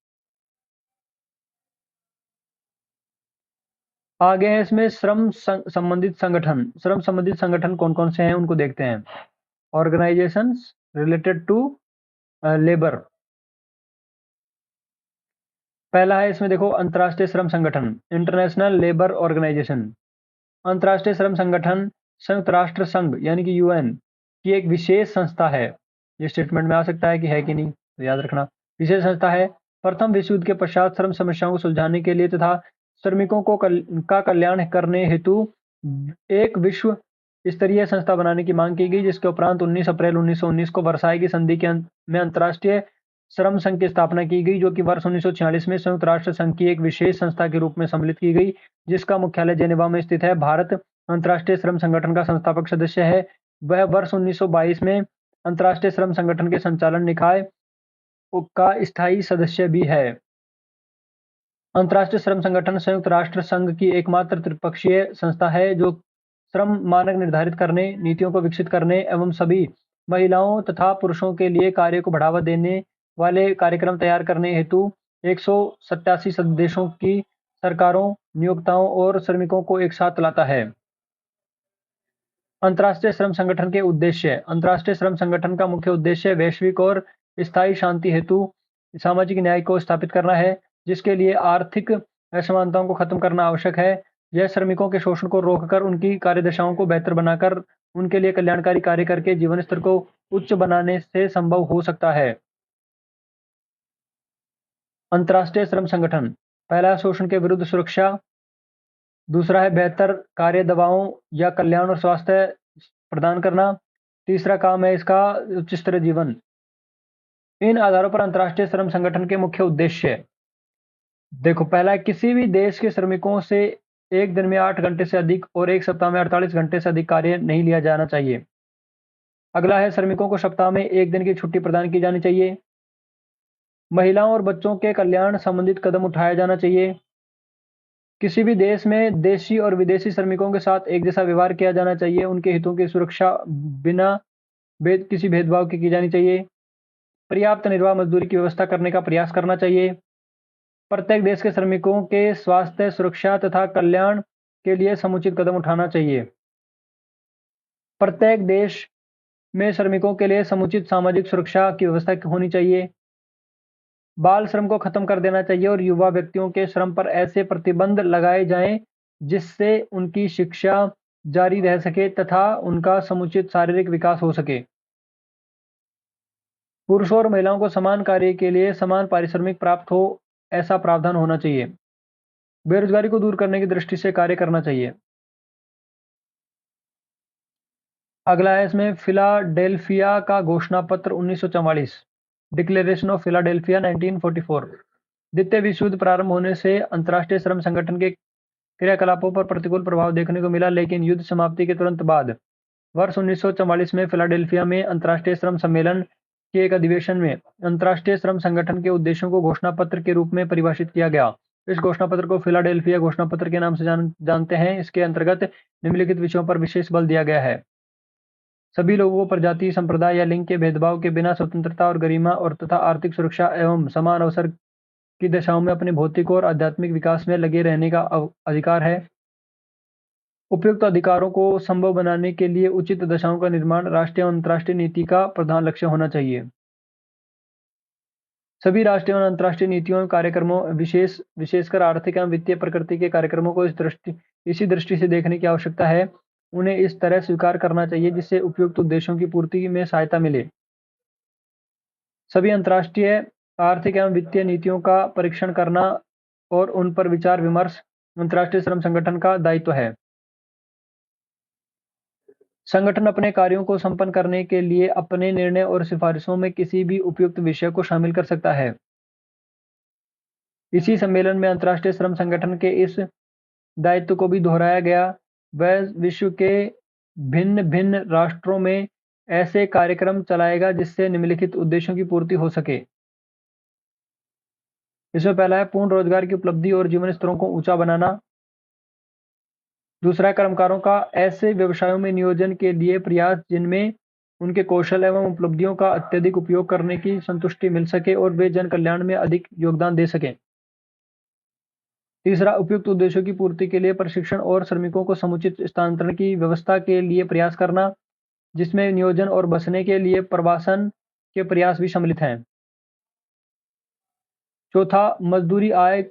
आगे है इसमें श्रम संबंधित संगठन। श्रम संबंधित संगठन कौन कौन से हैं उनको देखते हैं। Organisations related to labour. पहला है इसमें देखो अंतर्राष्ट्रीय श्रम संगठन, इंटरनेशनल लेबर ऑर्गेनाइजेशन। अंतर्राष्ट्रीय श्रम संगठन संयुक्त राष्ट्र संघ यानी कि यूएन की एक विशेष संस्था है। ये स्टेटमेंट में आ सकता है कि है कि नहीं, तो याद रखना विशेष संस्था है। प्रथम विश्व युद्ध के पश्चात श्रम समस्याओं को सुलझाने के लिए तथा श्रमिकों का कल्याण करने हेतु एक विश्व स्तरीय संस्था बनाने की मांग की गई, जिसके उपरांत 19 अप्रैल 1919 को वर्साई की संधि में अंतर्राष्ट्रीय श्रम संघ की स्थापना की गई, जो कि वर्ष 1946 में संयुक्त राष्ट्र संघ की एक विशेष संस्था के रूप में सम्मिलित की गई, जिसका मुख्यालय जेनेवा में स्थित है। भारत अंतर्राष्ट्रीय श्रम संगठन का संस्थापक सदस्य है। वह वर्ष 1922 में अंतर्राष्ट्रीय श्रम संगठन के संचालन निकाय का स्थायी सदस्य भी है। अंतर्राष्ट्रीय श्रम संगठन संयुक्त राष्ट्र संघ की एकमात्र त्रिपक्षीय संस्था है जो श्रम मानक निर्धारित करने, नीतियों को विकसित करने एवं सभी महिलाओं तथा पुरुषों के लिए कार्य को बढ़ावा देने वाले कार्यक्रम तैयार करने हेतु 187 देशों की सरकारों, नियोक्ताओं और श्रमिकों को एक साथ लाता है। अंतर्राष्ट्रीय श्रम संगठन के उद्देश्य। अंतर्राष्ट्रीय श्रम संगठन का मुख्य उद्देश्य वैश्विक और स्थायी शांति हेतु सामाजिक न्याय को स्थापित करना है, जिसके लिए आर्थिक असमानताओं को खत्म करना आवश्यक है। यह श्रमिकों के शोषण को रोककर उनकी कार्यदशाओं को बेहतर बनाकर उनके लिए कल्याणकारी कार्य करके जीवन स्तर को उच्च बनाने से संभव हो सकता है। अंतर्राष्ट्रीय श्रम संगठन पहला शोषण के विरुद्ध सुरक्षा, दूसरा है बेहतर कार्य दवाओं या कल्याण और स्वास्थ्य प्रदान करना, तीसरा काम है इसका उच्च स्तरीय जीवन। इन आधारों पर अंतर्राष्ट्रीय श्रम संगठन के मुख्य उद्देश्य देखो, पहला है किसी भी देश के श्रमिकों से एक दिन में 8 घंटे से अधिक और एक सप्ताह में 48 घंटे से अधिक कार्य नहीं लिया जाना चाहिए। अगला है श्रमिकों को सप्ताह में एक दिन की छुट्टी प्रदान की जानी चाहिए। महिलाओं और बच्चों के कल्याण संबंधित कदम उठाया जाना चाहिए। किसी भी देश में देशी और विदेशी श्रमिकों के साथ एक जैसा व्यवहार किया जाना चाहिए। उनके हितों की सुरक्षा बिना किसी भेदभाव की जानी चाहिए। पर्याप्त निर्वाह मजदूरी की व्यवस्था करने का प्रयास करना चाहिए। प्रत्येक देश के श्रमिकों के स्वास्थ्य, सुरक्षा तथा कल्याण के लिए समुचित कदम उठाना चाहिए। प्रत्येक देश में श्रमिकों के लिए समुचित सामाजिक सुरक्षा की व्यवस्था होनी चाहिए। बाल श्रम को खत्म कर देना चाहिए और युवा व्यक्तियों के श्रम पर ऐसे प्रतिबंध लगाए जाएं जिससे उनकी शिक्षा जारी रह सके तथा उनका समुचित शारीरिक विकास हो सके। पुरुषों और महिलाओं को समान कार्य के लिए समान पारिश्रमिक प्राप्त हो, ऐसा प्रावधान होना चाहिए। बेरोजगारी को दूर करने की दृष्टि से कार्य करना चाहिए। अगला है इसमें फिलाडेल्फिया का घोषणा पत्र 1944, डिक्लेरेशन ऑफ फिलाडेल्फिया 1944। द्वितीय विश्व युद्ध प्रारंभ होने से अंतर्राष्ट्रीय श्रम संगठन के क्रियाकलापों पर प्रतिकूल प्रभाव देखने को मिला, लेकिन युद्ध समाप्ति के तुरंत बाद वर्ष 1944 में फिलाडेल्फिया में अंतर्राष्ट्रीय श्रम सम्मेलन के एक अधिवेशन में अंतर्राष्ट्रीय श्रम संगठन के उद्देश्यों को घोषणा पत्र के रूप में परिभाषित किया गया। इस घोषणा पत्र को फिलाडेल्फिया घोषणा पत्र के नाम से जानते हैं। इसके अंतर्गत निम्नलिखित विषयों पर विशेष बल दिया गया है। सभी लोगों को प्रजाति, संप्रदाय या लिंग के भेदभाव के बिना स्वतंत्रता और गरिमा और तथा आर्थिक सुरक्षा एवं समान अवसर की दशाओं में अपने भौतिक और आध्यात्मिक विकास में लगे रहने का अधिकार है। उपयुक्त अधिकारों को संभव बनाने के लिए उचित दशाओं का निर्माण राष्ट्रीय और अंतर्राष्ट्रीय नीति का प्रधान लक्ष्य होना चाहिए। सभी राष्ट्रीय और अंतर्राष्ट्रीय नीतियों एवं कार्यक्रमों विशेषकर आर्थिक एवं वित्तीय प्रकृति के कार्यक्रमों को इसी दृष्टि से देखने की आवश्यकता है। उन्हें इस तरह स्वीकार करना चाहिए जिससे उपयुक्त उद्देश्यों की पूर्ति में सहायता मिले। सभी अंतर्राष्ट्रीय आर्थिक एवं वित्तीय नीतियों का परीक्षण करना और उन पर विचार विमर्श अंतर्राष्ट्रीय श्रम संगठन का दायित्व है। संगठन अपने कार्यों को संपन्न करने के लिए अपने निर्णय और सिफारिशों में किसी भी उपयुक्त विषय को शामिल कर सकता है। इसी सम्मेलन में अंतर्राष्ट्रीय श्रम संगठन के इस दायित्व को भी दोहराया गया। वह विश्व के भिन्न भिन्न राष्ट्रों में ऐसे कार्यक्रम चलाएगा जिससे निम्नलिखित उद्देश्यों की पूर्ति हो सके। इसमें पहला है पूर्ण रोजगार की उपलब्धि और जीवन स्तरों को ऊंचा बनाना। दूसरा है कर्मकारों का ऐसे व्यवसायों में नियोजन के लिए प्रयास जिनमें उनके कौशल एवं उपलब्धियों का अत्यधिक उपयोग करने की संतुष्टि मिल सके और वे जन कल्याण में अधिक योगदान दे सकें। तीसरा, उपयुक्त उद्देश्यों की पूर्ति के लिए प्रशिक्षण और श्रमिकों को समुचित स्थानांतरण की व्यवस्था के लिए प्रयास करना, जिसमें नियोजन और बसने के लिए प्रवासन के प्रयास भी सम्मिलित हैं। चौथा, मजदूरी, आय,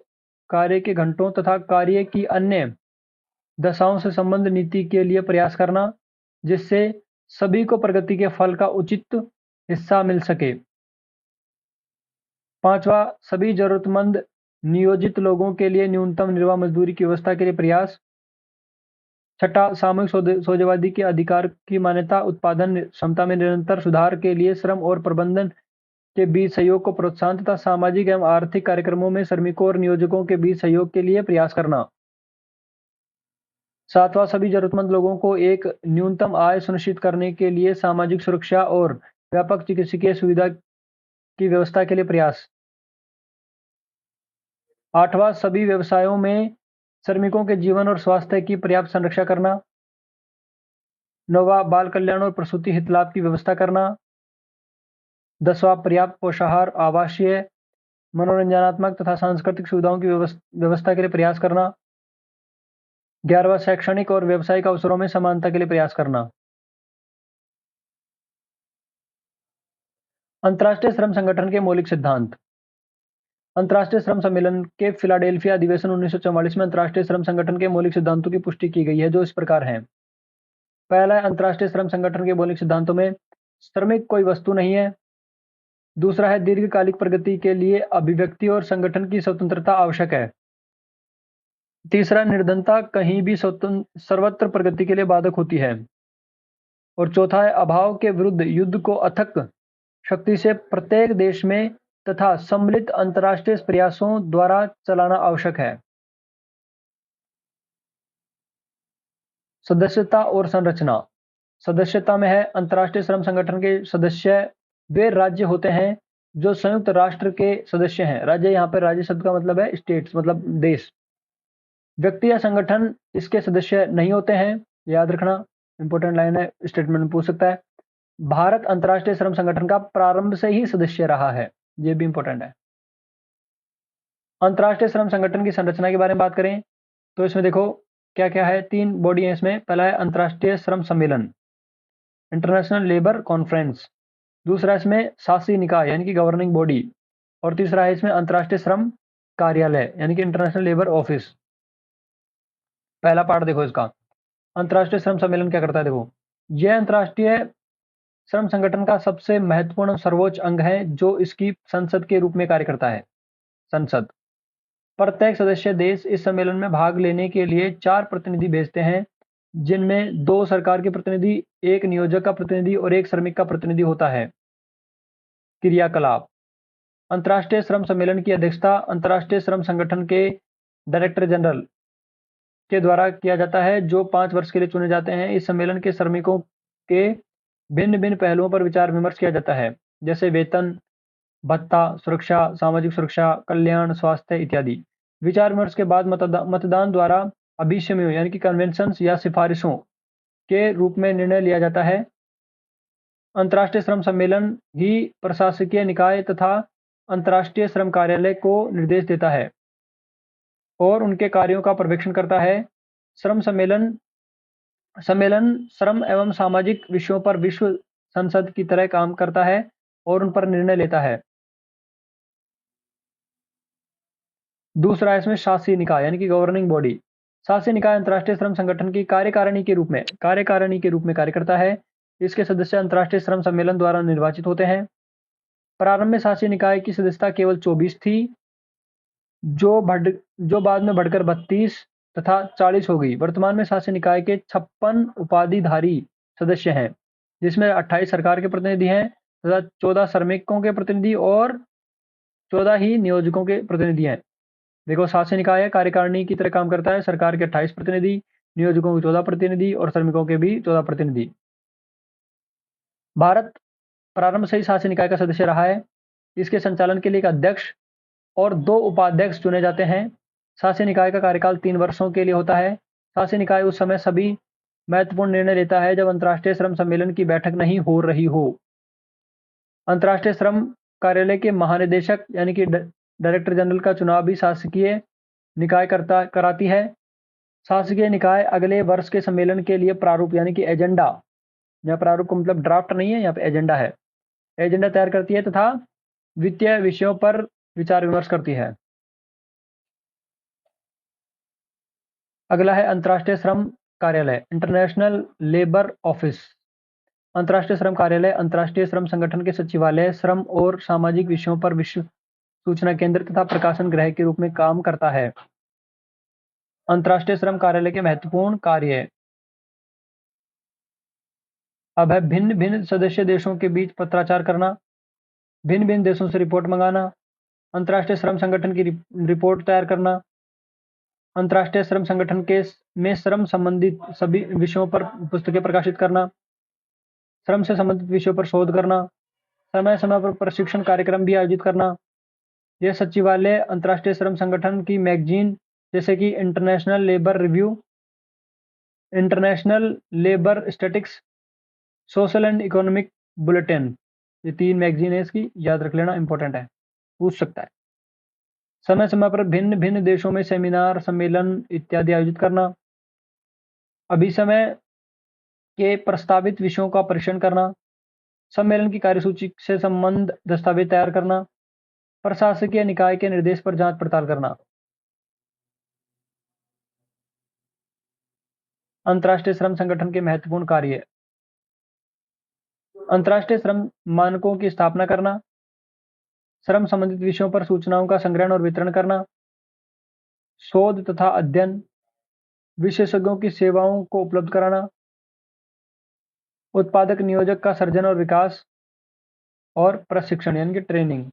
कार्य के घंटों तथा कार्य की अन्य दशाओं से संबंध नीति के लिए प्रयास करना, जिससे सभी को प्रगति के फल का उचित हिस्सा मिल सके। पांचवा, सभी जरूरतमंद नियोजित लोगों के लिए न्यूनतम निर्वाह मजदूरी की व्यवस्था के लिए प्रयास। छठा, सामूहिक सोझवादी के अधिकार की मान्यता, उत्पादन क्षमता में निरंतर सुधार के लिए श्रम और प्रबंधन के बीच सहयोग को प्रोत्साहन तथा सामाजिक एवं आर्थिक कार्यक्रमों में श्रमिकों और नियोजकों के बीच सहयोग के लिए प्रयास करना। सातवां, सभी जरूरतमंद लोगों को एक न्यूनतम आय सुनिश्चित करने के लिए सामाजिक सुरक्षा और व्यापक चिकित्सकीय सुविधा की व्यवस्था के लिए प्रयास। आठवां, सभी व्यवसायों में श्रमिकों के जीवन और स्वास्थ्य की पर्याप्त संरक्षा करना। नौवां, बाल कल्याण और प्रसूति हित लाभ की व्यवस्था करना। 10वां, पर्याप्त पोषाहार, आवासीय, मनोरंजनात्मक तथा सांस्कृतिक सुविधाओं की व्यवस्था के लिए प्रयास करना। 11वां, शैक्षणिक और व्यावसायिक अवसरों में समानता के लिए प्रयास करना। अंतर्राष्ट्रीय श्रम संगठन के मौलिक सिद्धांत। अंतर्राष्ट्रीय श्रम सम्मेलन के फिलाडेल्फिया अधिवेशन 1944 में अंतर्राष्ट्रीय श्रम संगठन के मौलिक सिद्धांतों की पुष्टि की गई है, जो इस प्रकार हैं। पहला है, अंतर्राष्ट्रीय श्रम संगठन के मौलिक सिद्धांतों में श्रमिक कोई वस्तु नहीं है। दूसरा है, दीर्घकालिक प्रगति के लिए अभिव्यक्ति और संगठन की स्वतंत्रता आवश्यक है। तीसरा, निर्धनता कहीं भी सर्वत्र प्रगति के लिए बाधक होती है। और चौथा है, अभाव के विरुद्ध युद्ध को अथक शक्ति से प्रत्येक देश में तथा सम्मिलित अंतर्राष्ट्रीय प्रयासों द्वारा चलाना आवश्यक है। सदस्यता और संरचना। सदस्यता में है, अंतर्राष्ट्रीय श्रम संगठन के सदस्य वे राज्य होते हैं जो संयुक्त राष्ट्र के सदस्य हैं। राज्य यहाँ पर राज्य शब्द का मतलब है स्टेट्स, मतलब देश। व्यक्ति या संगठन इसके सदस्य नहीं होते हैं, याद रखना, इंपॉर्टेंट लाइन है, स्टेटमेंट में पूछ सकता है। भारत अंतर्राष्ट्रीय श्रम संगठन का प्रारंभ से ही सदस्य रहा है, ये भी इंपॉर्टेंट है। अंतर्राष्ट्रीय श्रम संगठन की संरचना के बारे में बात करें तो इसमें देखो क्या क्या है, 3 बॉडी है इसमें। पहला है अंतर्राष्ट्रीय श्रम सम्मेलन, इंटरनेशनल लेबर कॉन्फ्रेंस। दूसरा इसमें शासी निकाय यानी कि गवर्निंग बॉडी, और तीसरा है इसमें अंतर्राष्ट्रीय श्रम कार्यालय यानी कि इंटरनेशनल लेबर ऑफिस। पहला पार्ट देखो इसका, अंतर्राष्ट्रीय श्रम सम्मेलन क्या करता है, देखो यह अंतर्राष्ट्रीय श्रम संगठन का सबसे महत्वपूर्ण सर्वोच्च अंग है जो इसकी संसद के रूप में कार्य करता है। संसद, प्रत्येक सदस्य देश इस सम्मेलन में भाग लेने के लिए 4 प्रतिनिधि भेजते हैं, जिनमें 2 सरकार के प्रतिनिधि, 1 नियोजक का प्रतिनिधि और 1 श्रमिक का प्रतिनिधि होता है। क्रियाकलाप, अंतर्राष्ट्रीय श्रम सम्मेलन की अध्यक्षता अंतर्राष्ट्रीय श्रम संगठन के डायरेक्टर जनरल के द्वारा किया जाता है, जो 5 वर्ष के लिए चुने जाते हैं। इस सम्मेलन के श्रमिकों के भिन्न भिन्न पहलुओं पर विचार विमर्श किया जाता है, जैसे वेतन, भत्ता, सुरक्षा, सामाजिक सुरक्षा, कल्याण, स्वास्थ्य इत्यादि। विचार विमर्श के बाद मतदान द्वारा अभिशमयों यानी कि कन्वेंशन या सिफारिशों के रूप में निर्णय लिया जाता है। अंतर्राष्ट्रीय श्रम सम्मेलन ही प्रशासकीय निकाय तथा अंतर्राष्ट्रीय श्रम कार्यालय को निर्देश देता है और उनके कार्यों का पर्यवेक्षण करता है। श्रम सम्मेलन सम्मेलन श्रम एवं सामाजिक विषयों पर विश्व संसद की तरह काम करता है और उन पर निर्णय लेता है। दूसरा इसमें शासी निकाय यानी कि गवर्निंग बॉडी। शासी निकाय अंतर्राष्ट्रीय श्रम संगठन की कार्यकारिणी के रूप में कार्य करता है। इसके सदस्य अंतर्राष्ट्रीय श्रम सम्मेलन द्वारा निर्वाचित होते हैं। प्रारंभ में शासी निकाय की सदस्यता केवल 24 थी, जो बाद में बढ़कर 32 तथा 40 हो गई। वर्तमान में शासी निकाय के 56 उपाधिधारी सदस्य हैं, जिसमें 28 सरकार के प्रतिनिधि हैं तथा 14 श्रमिकों के प्रतिनिधि और 14 ही नियोजकों के प्रतिनिधि हैं। देखो शासी निकाय है, कार्यकारिणी की तरह काम करता है। सरकार के 28 प्रतिनिधि, नियोजकों के 14 प्रतिनिधि और श्रमिकों के भी 14 प्रतिनिधि। भारत प्रारंभ से ही शासी निकाय का सदस्य रहा है। इसके संचालन के लिए एक अध्यक्ष और 2 उपाध्यक्ष चुने जाते हैं। शासी निकाय का कार्यकाल 3 वर्षों के लिए होता है। शासी निकाय उस समय सभी महत्वपूर्ण निर्णय लेता है जब अंतर्राष्ट्रीय श्रम सम्मेलन की बैठक नहीं हो रही हो। अंतर्राष्ट्रीय श्रम कार्यालय के महानिदेशक यानी कि डायरेक्टर जनरल का चुनाव भी शासकीय निकाय कराती है। शासकीय निकाय अगले वर्ष के सम्मेलन के लिए प्रारूप यानी कि एजेंडा, यहाँ प्रारूप का मतलब ड्राफ्ट नहीं है, यहाँ पे एजेंडा है, एजेंडा तैयार करती है तथा वित्तीय विषयों पर विचार विमर्श करती है। अगला है अंतर्राष्ट्रीय श्रम कार्यालय, इंटरनेशनल लेबर ऑफिस। अंतर्राष्ट्रीय श्रम कार्यालय अंतर्राष्ट्रीय श्रम संगठन के सचिवालय, श्रम और सामाजिक विषयों पर विश्व सूचना केंद्र तथा प्रकाशन गृह के रूप में काम करता है। अंतर्राष्ट्रीय श्रम कार्यालय के महत्वपूर्ण कार्य अब है भिन्न भिन्न सदस्य देशों के बीच पत्राचार करना, भिन्न भिन्न देशों से रिपोर्ट मंगाना, अंतर्राष्ट्रीय श्रम संगठन की रिपोर्ट तैयार करना, अंतर्राष्ट्रीय श्रम संगठन के में श्रम संबंधित सभी विषयों पर पुस्तकें प्रकाशित करना, श्रम से संबंधित विषयों पर शोध करना, समय समय पर प्रशिक्षण कार्यक्रम भी आयोजित करना। यह सचिवालय अंतर्राष्ट्रीय श्रम संगठन की मैगजीन जैसे कि international labour review, international labour statics, social and economic bulletin, ये 3 मैगजीन है इसकी, याद रख लेना, इंपॉर्टेंट है, पूछ सकता है। समय समय पर भिन्न भिन्न देशों में सेमिनार, सम्मेलन इत्यादि आयोजित करना, अभिसमय के प्रस्तावित विषयों का परीक्षण करना, सम्मेलन की कार्यसूची से संबंध दस्तावेज तैयार करना, प्रशासकीय निकाय के निर्देश पर जांच पड़ताल करना। अंतर्राष्ट्रीय श्रम संगठन के महत्वपूर्ण कार्य, अंतर्राष्ट्रीय श्रम मानकों की स्थापना करना, श्रम संबंधित विषयों पर सूचनाओं का संग्रहण और वितरण करना, शोध तथा अध्ययन, विशेषज्ञों की सेवाओं को उपलब्ध कराना, उत्पादक नियोजक का सर्जन और विकास और प्रशिक्षण यानी कि ट्रेनिंग,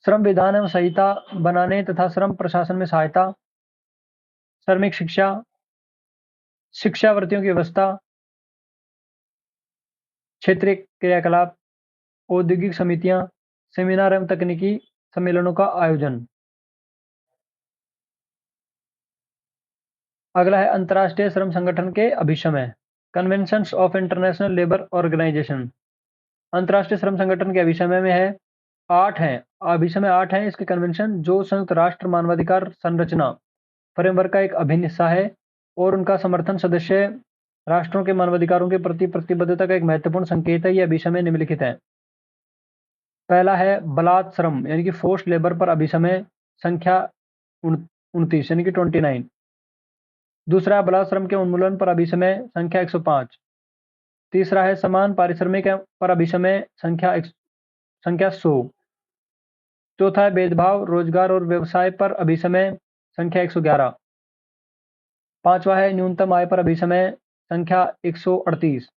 श्रम विधान एवं संहिता बनाने तथा श्रम प्रशासन में सहायता, श्रमिक शिक्षा, शिक्षावृत्तियों की व्यवस्था, क्षेत्रीय क्रियाकलाप, औद्योगिक समितियां, सेमिनार एवं तकनीकी सम्मेलनों का आयोजन। अगला है अंतर्राष्ट्रीय श्रम संगठन के अभिसमय, conventions of international labour organisation. अंतर्राष्ट्रीय श्रम संगठन के अभिसमय में है 8 हैं, अभिसमय 8 हैं इसके कन्वेंशन, जो संयुक्त राष्ट्र मानवाधिकार संरचना फ्रेमवर्क का एक अभिन्न हिस्सा है और उनका समर्थन सदस्य राष्ट्रों के मानवाधिकारों के प्रति प्रतिबद्धता का एक महत्वपूर्ण संकेत है। यह अभिसमय निम्नलिखित है। पहला है बलात् श्रम यानी कि फोर्स्ड लेबर पर अभिसमय संख्या 29 यानी कि 29। दूसरा है बलात् श्रम के उन्मूलन पर अभिसमय संख्या 105। तीसरा है समान पारिश्रमिक पर अभिसमय संख्या 100। चौथा है भेदभाव रोजगार और व्यवसाय पर अभिसमय संख्या 111। पांचवा है न्यूनतम आय पर अभिसमय संख्या 138।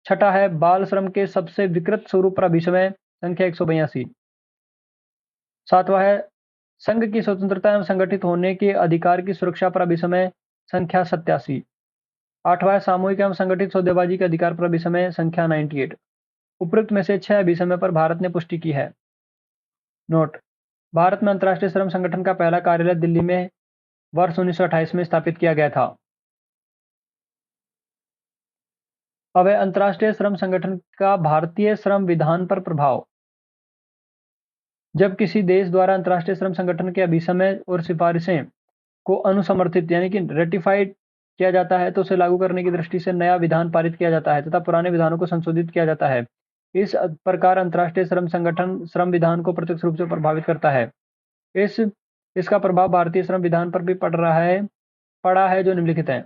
छठा है बाल श्रम के सबसे विकृत स्वरूप पर अभिसमय संख्या 182। सातवां है संघ की स्वतंत्रता एवं संगठित होने के अधिकार की सुरक्षा पर अभिसमय संख्या 87। आठवां है सामूहिक एवं संगठित सौदेबाजी के अधिकार पर अभिसमय संख्या 98। उपरोक्त में से 6 अभिसमय पर भारत ने पुष्टि की है। नोट: भारत में अंतर्राष्ट्रीय श्रम संगठन का पहला कार्यालय दिल्ली में वर्ष 1928 में स्थापित किया गया था। अब है अंतर्राष्ट्रीय श्रम संगठन का भारतीय श्रम विधान पर प्रभाव। जब किसी देश द्वारा अंतर्राष्ट्रीय श्रम संगठन के अभिसमय और सिफारिशें को अनुसमर्थित यानी कि रेटिफाइड किया जाता है तो उसे लागू करने की दृष्टि से नया विधान पारित किया जाता है तथा पुराने विधानों को संशोधित किया जाता है। इस प्रकार अंतर्राष्ट्रीय श्रम संगठन श्रम विधान को प्रत्यक्ष रूप से प्रभावित करता है। इसका प्रभाव भारतीय श्रम विधान पर भी पड़ा है जो निम्नलिखित है।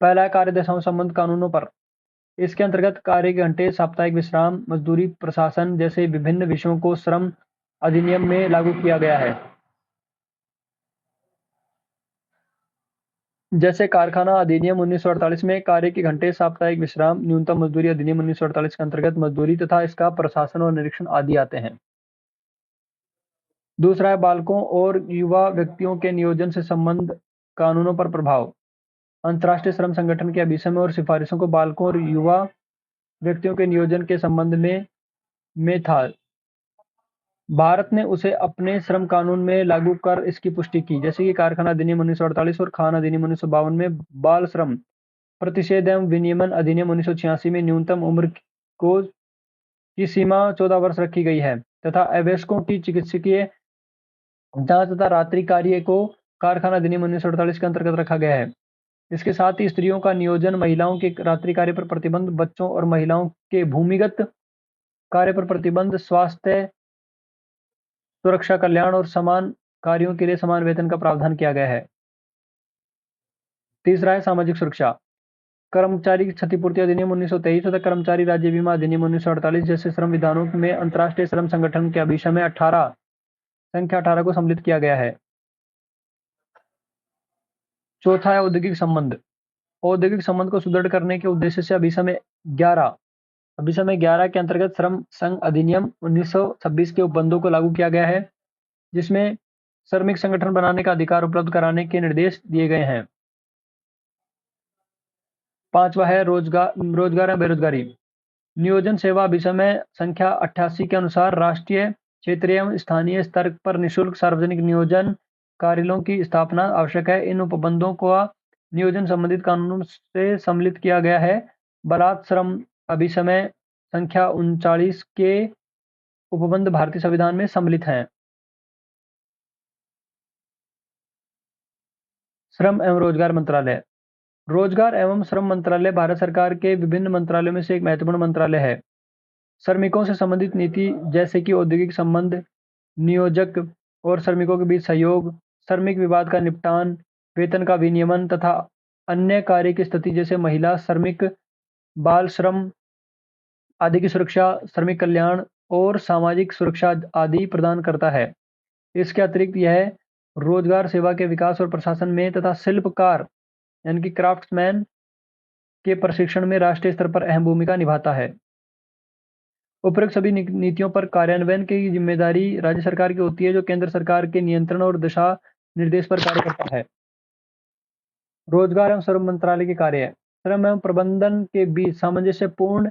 पहला है कार्य दशाओं संबंध कानूनों पर। इसके अंतर्गत कार्य घंटे, साप्ताहिक विश्राम, मजदूरी प्रशासन जैसे विभिन्न विषयों को श्रम अधिनियम में लागू किया गया है। जैसे कारखाना अधिनियम 1948 में कार्य के घंटे, साप्ताहिक विश्राम, न्यूनतम मजदूरी अधिनियम 1948 के अंतर्गत मजदूरी तथा इसका प्रशासन और निरीक्षण आदि आते हैं। दूसरा है बालकों और युवा व्यक्तियों के नियोजन से संबंध कानूनों पर प्रभाव। अंतर्राष्ट्रीय श्रम संगठन के अभिसमय और सिफारिशों को बालकों और युवा व्यक्तियों के नियोजन के संबंध में था। भारत ने उसे अपने श्रम कानून में लागू कर इसकी पुष्टि की, जैसे कि कारखाना अधिनियम 1948 और खान अधिनियम 1952 में बाल श्रम प्रतिषेध एवं विनियमन अधिनियम 1986 में न्यूनतम उम्र की सीमा 14 वर्ष रखी गई है तथा अवयस्कों की चिकित्सकीय जांच तथा रात्रि कार्य को कारखाना अधिनियम 1948 के अंतर्गत रखा गया है। इसके साथ ही स्त्रियों का नियोजन, महिलाओं के रात्रि कार्य पर प्रतिबंध, बच्चों और महिलाओं के भूमिगत कार्य पर प्रतिबंध, स्वास्थ्य सुरक्षा, कल्याण और समान कार्यों के लिए समान वेतन का प्रावधान किया गया है। तीसरा है सामाजिक सुरक्षा। कर्मचारी क्षतिपूर्ति अधिनियम 1923 तथा कर्मचारी राज्य बीमा अधिनियम 1948 जैसे श्रम विधानों में अंतर्राष्ट्रीय श्रम संगठन के अभिसमय संख्या 18 को सम्मिलित किया गया है। चौथा है औद्योगिक संबंध। औद्योगिक संबंध को सुदृढ़ करने के उद्देश्य से अभिसमय 11 के अंतर्गत श्रम संघ अधिनियम 1926 के उपबंधों को लागू किया गया है, जिसमें श्रमिक संगठन बनाने का अधिकार उपलब्ध कराने के निर्देश दिए गए हैं। पांचवा है रोजगार एवं बेरोजगारी। नियोजन सेवा अभिसमय संख्या 88 के अनुसार राष्ट्रीय, क्षेत्रीय एवं स्थानीय स्तर पर निःशुल्क सार्वजनिक नियोजन कार्यालयों की स्थापना आवश्यक है। इन उपबंधों को नियोजन संबंधित कानूनों से सम्मिलित किया गया है। बलात् श्रम अभिसमय संख्या 39 के उपबंध भारतीय संविधान में सम्मिलित हैं। श्रम एवं रोजगार मंत्रालय। रोजगार एवं श्रम मंत्रालय भारत सरकार के विभिन्न मंत्रालयों में से एक महत्वपूर्ण मंत्रालय है। श्रमिकों से संबंधित नीति जैसे कि औद्योगिक संबंध, नियोजक और श्रमिकों के बीच सहयोग, श्रमिक विवाद का निपटान, वेतन का विनियमन तथा अन्य कार्य की स्थिति जैसे महिला श्रमिक, बाल श्रम आदि की सुरक्षा, श्रमिक कल्याण और सामाजिक सुरक्षा आदि प्रदान करता है। इसके अतिरिक्त यह रोजगार सेवा के विकास और प्रशासन में तथा शिल्पकार यानी कि क्राफ्ट्समैन के प्रशिक्षण में राष्ट्रीय स्तर पर अहम भूमिका निभाता है। उपरोक्त सभी नीतियों पर कार्यान्वयन की जिम्मेदारी राज्य सरकार की होती है, जो केंद्र सरकार के नियंत्रण और दिशा निर्देश पर कार्य करता है। रोजगार एवं श्रम मंत्रालय के कार्य। श्रम एवं प्रबंधन के बीच सामंजस्यपूर्ण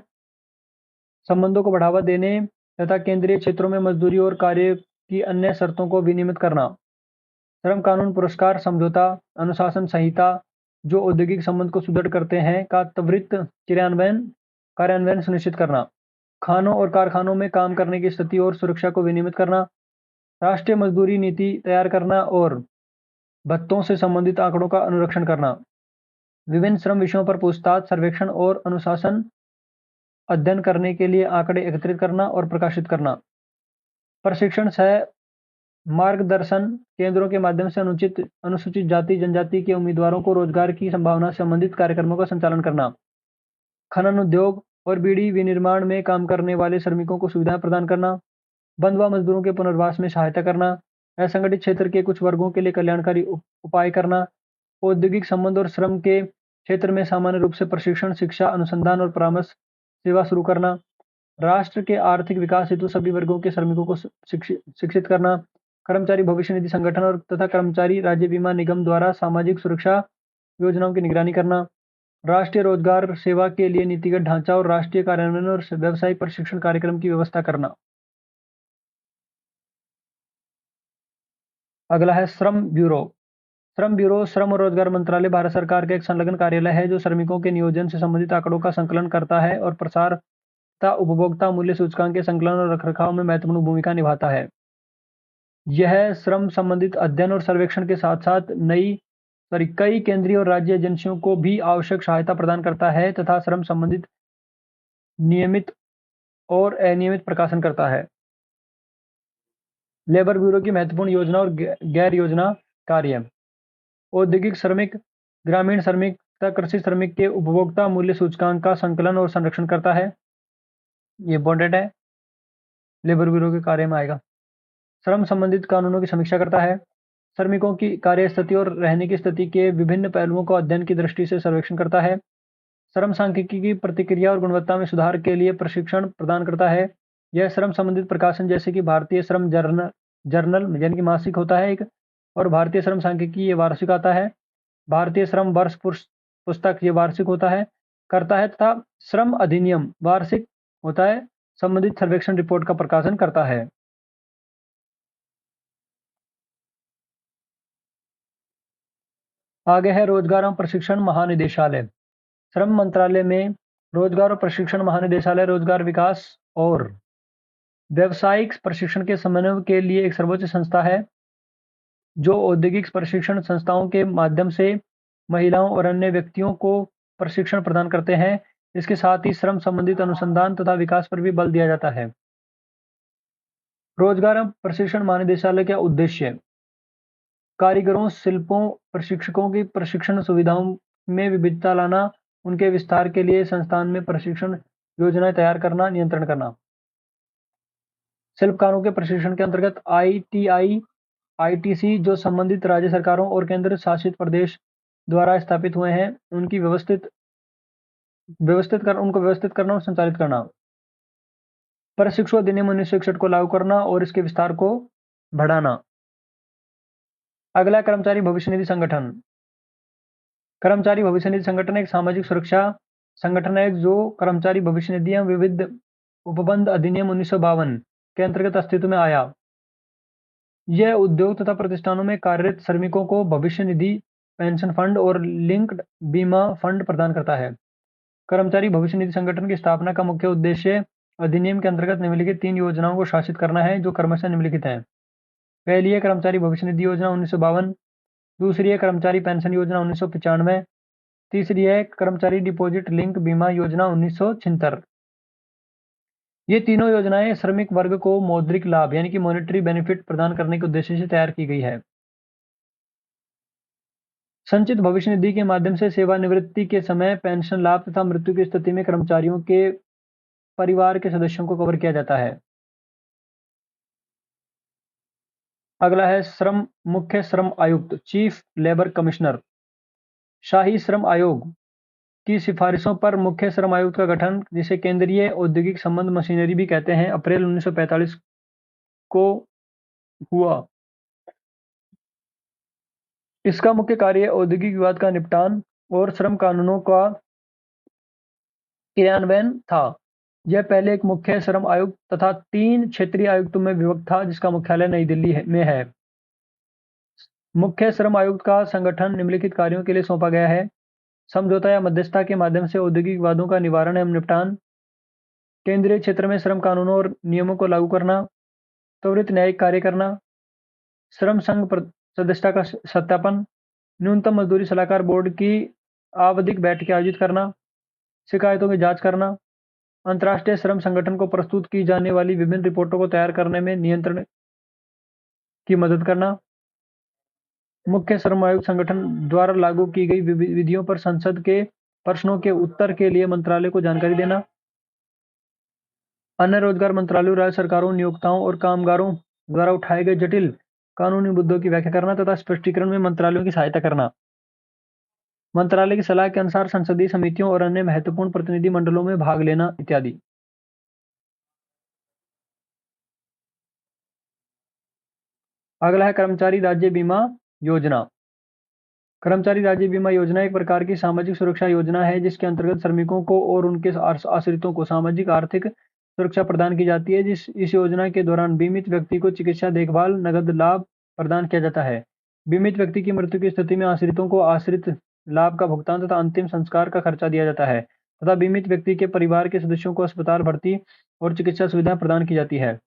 संबंधों को बढ़ावा देने तथा केंद्रीय क्षेत्रों में मजदूरी और कार्य की अन्य शर्तों को विनियमित करना। श्रम कानून पुरस्कार समझौता अनुशासन संहिता जो औद्योगिक संबंध को सुदृढ़ करते हैं का त्वरित क्रियान्वयन कार्यान्वयन सुनिश्चित करना। खानों और कारखानों में काम करने की स्थिति और सुरक्षा को विनियमित करना। राष्ट्रीय मजदूरी नीति तैयार करना और भत्तों से संबंधित आंकड़ों का अनुरक्षण करना। विभिन्न श्रम विषयों पर पूछताछ सर्वेक्षण और अनुशासन अध्ययन करने के लिए आंकड़े एकत्रित करना और प्रकाशित करना। प्रशिक्षण सह मार्गदर्शन केंद्रों के माध्यम से अनुसूचित जाति जनजाति के उम्मीदवारों को रोजगार की संभावना से संबंधित कार्यक्रमों का संचालन करना। खनन उद्योग और बीड़ी विनिर्माण में काम करने वाले श्रमिकों को सुविधाएं प्रदान करना। बंधुआ मजदूरों के पुनर्वास में सहायता करना। असंगठित क्षेत्र के कुछ वर्गों के लिए कल्याणकारी उपाय करना। औद्योगिक संबंध और श्रम के क्षेत्र में सामान्य रूप से प्रशिक्षण शिक्षा अनुसंधान और परामर्श सेवा शुरू करना। राष्ट्र के आर्थिक विकास हेतु सभी वर्गों के श्रमिकों को शिक्षित करना। कर्मचारी भविष्य निधि संगठन और तथा कर्मचारी राज्य बीमा निगम द्वारा सामाजिक सुरक्षा योजनाओं की निगरानी करना। राष्ट्रीय रोजगार सेवा के लिए नीतिगत ढांचा और राष्ट्रीय कार्यान्वयन और व्यावसायिक प्रशिक्षण कार्यक्रम की व्यवस्था करना। अगला है श्रम ब्यूरो। श्रम ब्यूरो श्रम और रोजगार मंत्रालय भारत सरकार का एक संलग्न कार्यालय है जो श्रमिकों के नियोजन से संबंधित आंकड़ों का संकलन करता है और प्रसार तथा उपभोक्ता मूल्य सूचकांक के संकलन और रखरखाव में महत्वपूर्ण भूमिका निभाता है। यह श्रम संबंधित अध्ययन और सर्वेक्षण के साथ साथ कई केंद्रीय और राज्य एजेंसियों को भी आवश्यक सहायता प्रदान करता है तथा श्रम संबंधित नियमित और अनियमित प्रकाशन करता है। लेबर ब्यूरो की महत्वपूर्ण योजना और गैर योजना कार्य। औद्योगिक श्रमिक ग्रामीण श्रमिक तथा कृषि श्रमिक के उपभोक्ता मूल्य सूचकांक का संकलन और संरक्षण करता है। ये इंपॉर्टेंट है, लेबर ब्यूरो के कार्य में आएगा। श्रम संबंधित कानूनों की समीक्षा करता है। श्रमिकों की कार्य स्थिति और रहने की स्थिति के विभिन्न पहलुओं को अध्ययन की दृष्टि से सर्वेक्षण करता है। श्रम सांख्यिकी की प्रतिक्रिया और गुणवत्ता में सुधार के लिए प्रशिक्षण प्रदान करता है। यह श्रम संबंधित प्रकाशन जैसे कि भारतीय श्रम जर्नल यानी कि मासिक होता है एक, और भारतीय श्रम सांख्यिकी ये वार्षिक आता है। भारतीय श्रम वर्ष पुस्तक ये वार्षिक होता है करता है तथा श्रम अधिनियम वार्षिक होता है संबंधित सर्वेक्षण रिपोर्ट का प्रकाशन करता है। आगे है रोजगार एवं प्रशिक्षण महानिदेशालय। श्रम मंत्रालय में रोजगार और प्रशिक्षण महानिदेशालय रोजगार विकास और व्यावसायिक प्रशिक्षण के समन्वय के लिए एक सर्वोच्च संस्था है जो औद्योगिक प्रशिक्षण संस्थाओं के माध्यम से महिलाओं और अन्य व्यक्तियों को प्रशिक्षण प्रदान करते हैं। इसके साथ ही श्रम संबंधित अनुसंधान तथा विकास पर भी बल दिया जाता है। रोजगार एवं प्रशिक्षण महानिदेशालय का उद्देश्य कारीगरों शिल्पों प्रशिक्षकों की प्रशिक्षण सुविधाओं में विविधता लाना, उनके विस्तार के लिए संस्थान में प्रशिक्षण योजनाएं तैयार करना, नियंत्रण करना। शिल्पकारों के प्रशिक्षण के अंतर्गत ITI ITC जो संबंधित राज्य सरकारों और केंद्र शासित प्रदेश द्वारा स्थापित हुए हैं उनको व्यवस्थित करना और संचालित करना। प्रशिक्षु अधिनियम 1961 को लागू करना और इसके विस्तार को बढ़ाना। अगला कर्मचारी भविष्य निधि संगठन। कर्मचारी भविष्य निधि संगठन एक सामाजिक सुरक्षा संगठन है जो कर्मचारी भविष्य निधि एवं विविध उपबंध अधिनियम 1952 के अंतर्गत अस्तित्व में आया। यह उद्योग तथा प्रतिष्ठानों में कार्यरत श्रमिकों को भविष्य निधि पेंशन फंड और लिंक्ड बीमा फंड प्रदान करता है। कर्मचारी भविष्य निधि संगठन की स्थापना का मुख्य उद्देश्य अधिनियम के अंतर्गत निम्नलिखित 3 योजनाओं को शासित करना है जो क्रमशः निम्नलिखित हैं। पहली है कर्मचारी भविष्य निधि योजना 1952, दूसरी है कर्मचारी पेंशन योजना 1995, तीसरी है कर्मचारी डिपॉजिट लिंक बीमा योजना 1976। ये तीनों योजनाएं श्रमिक वर्ग को मौद्रिक लाभ यानी कि मॉनेटरी बेनिफिट प्रदान करने के उद्देश्य से तैयार की गई है। संचित भविष्य निधि के माध्यम से सेवानिवृत्ति के समय पेंशन लाभ तथा मृत्यु की स्थिति में कर्मचारियों के परिवार के सदस्यों को कवर किया जाता है। अगला है मुख्य श्रम आयुक्त चीफ लेबर कमिश्नर। शाही श्रम आयोग की सिफारिशों पर मुख्य श्रम आयुक्त का गठन, जिसे केंद्रीय औद्योगिक संबंध मशीनरी भी कहते हैं, अप्रैल 1945 को हुआ। इसका मुख्य कार्य औद्योगिक विवाद का निपटान और श्रम कानूनों का क्रियान्वयन था। यह पहले एक मुख्य श्रम आयुक्त तथा 3 क्षेत्रीय आयुक्तों में विभक्त था, जिसका मुख्यालय नई दिल्ली में है। मुख्य श्रम आयुक्त का संगठन निम्नलिखित कार्यों के लिए सौंपा गया है: समझौता या मध्यस्थता के माध्यम से औद्योगिक वादों का निवारण एवं निपटान, केंद्रीय क्षेत्र में श्रम कानूनों और नियमों को लागू करना, त्वरित न्यायिक कार्य करना, श्रम संघ सदस्यता का सत्यापन, न्यूनतम मजदूरी सलाहकार बोर्ड की आवधिक बैठकें आयोजित करना, शिकायतों की जांच करना, अंतर्राष्ट्रीय श्रम संगठन को प्रस्तुत की जाने वाली विभिन्न रिपोर्टों को तैयार करने में नियंत्रण की मदद करना, मुख्य श्रम आयुक्त संगठन द्वारा लागू की गई विधियों पर संसद के प्रश्नों के उत्तर के लिए मंत्रालय को जानकारी देना, अन्य रोजगार मंत्रालयों, राज्य सरकारों, नियोक्ताओं और कामगारों द्वारा उठाए गए जटिल कानूनी मुद्दों की व्याख्या करना तथा स्पष्टीकरण में मंत्रालयों की सहायता करना, मंत्रालय की सलाह के अनुसार संसदीय समितियों और अन्य महत्वपूर्ण प्रतिनिधि मंडलों में भाग लेना इत्यादि। अगला है कर्मचारी राज्य बीमा योजना। कर्मचारी राज्य बीमा योजना एक प्रकार की सामाजिक सुरक्षा योजना है, जिसके अंतर्गत श्रमिकों को और उनके आश्रितों को सामाजिक आर्थिक सुरक्षा प्रदान की जाती है। इस योजना के दौरान बीमित व्यक्ति को चिकित्सा देखभाल, नगद लाभ प्रदान किया जाता है। बीमित व्यक्ति की मृत्यु की स्थिति में आश्रितों को आश्रित लाभ का भुगतान तथा अंतिम संस्कार का खर्चा दिया जाता है तथा बीमित व्यक्ति के परिवार के सदस्यों को अस्पताल भर्ती और चिकित्सा सुविधा प्रदान की जाती है।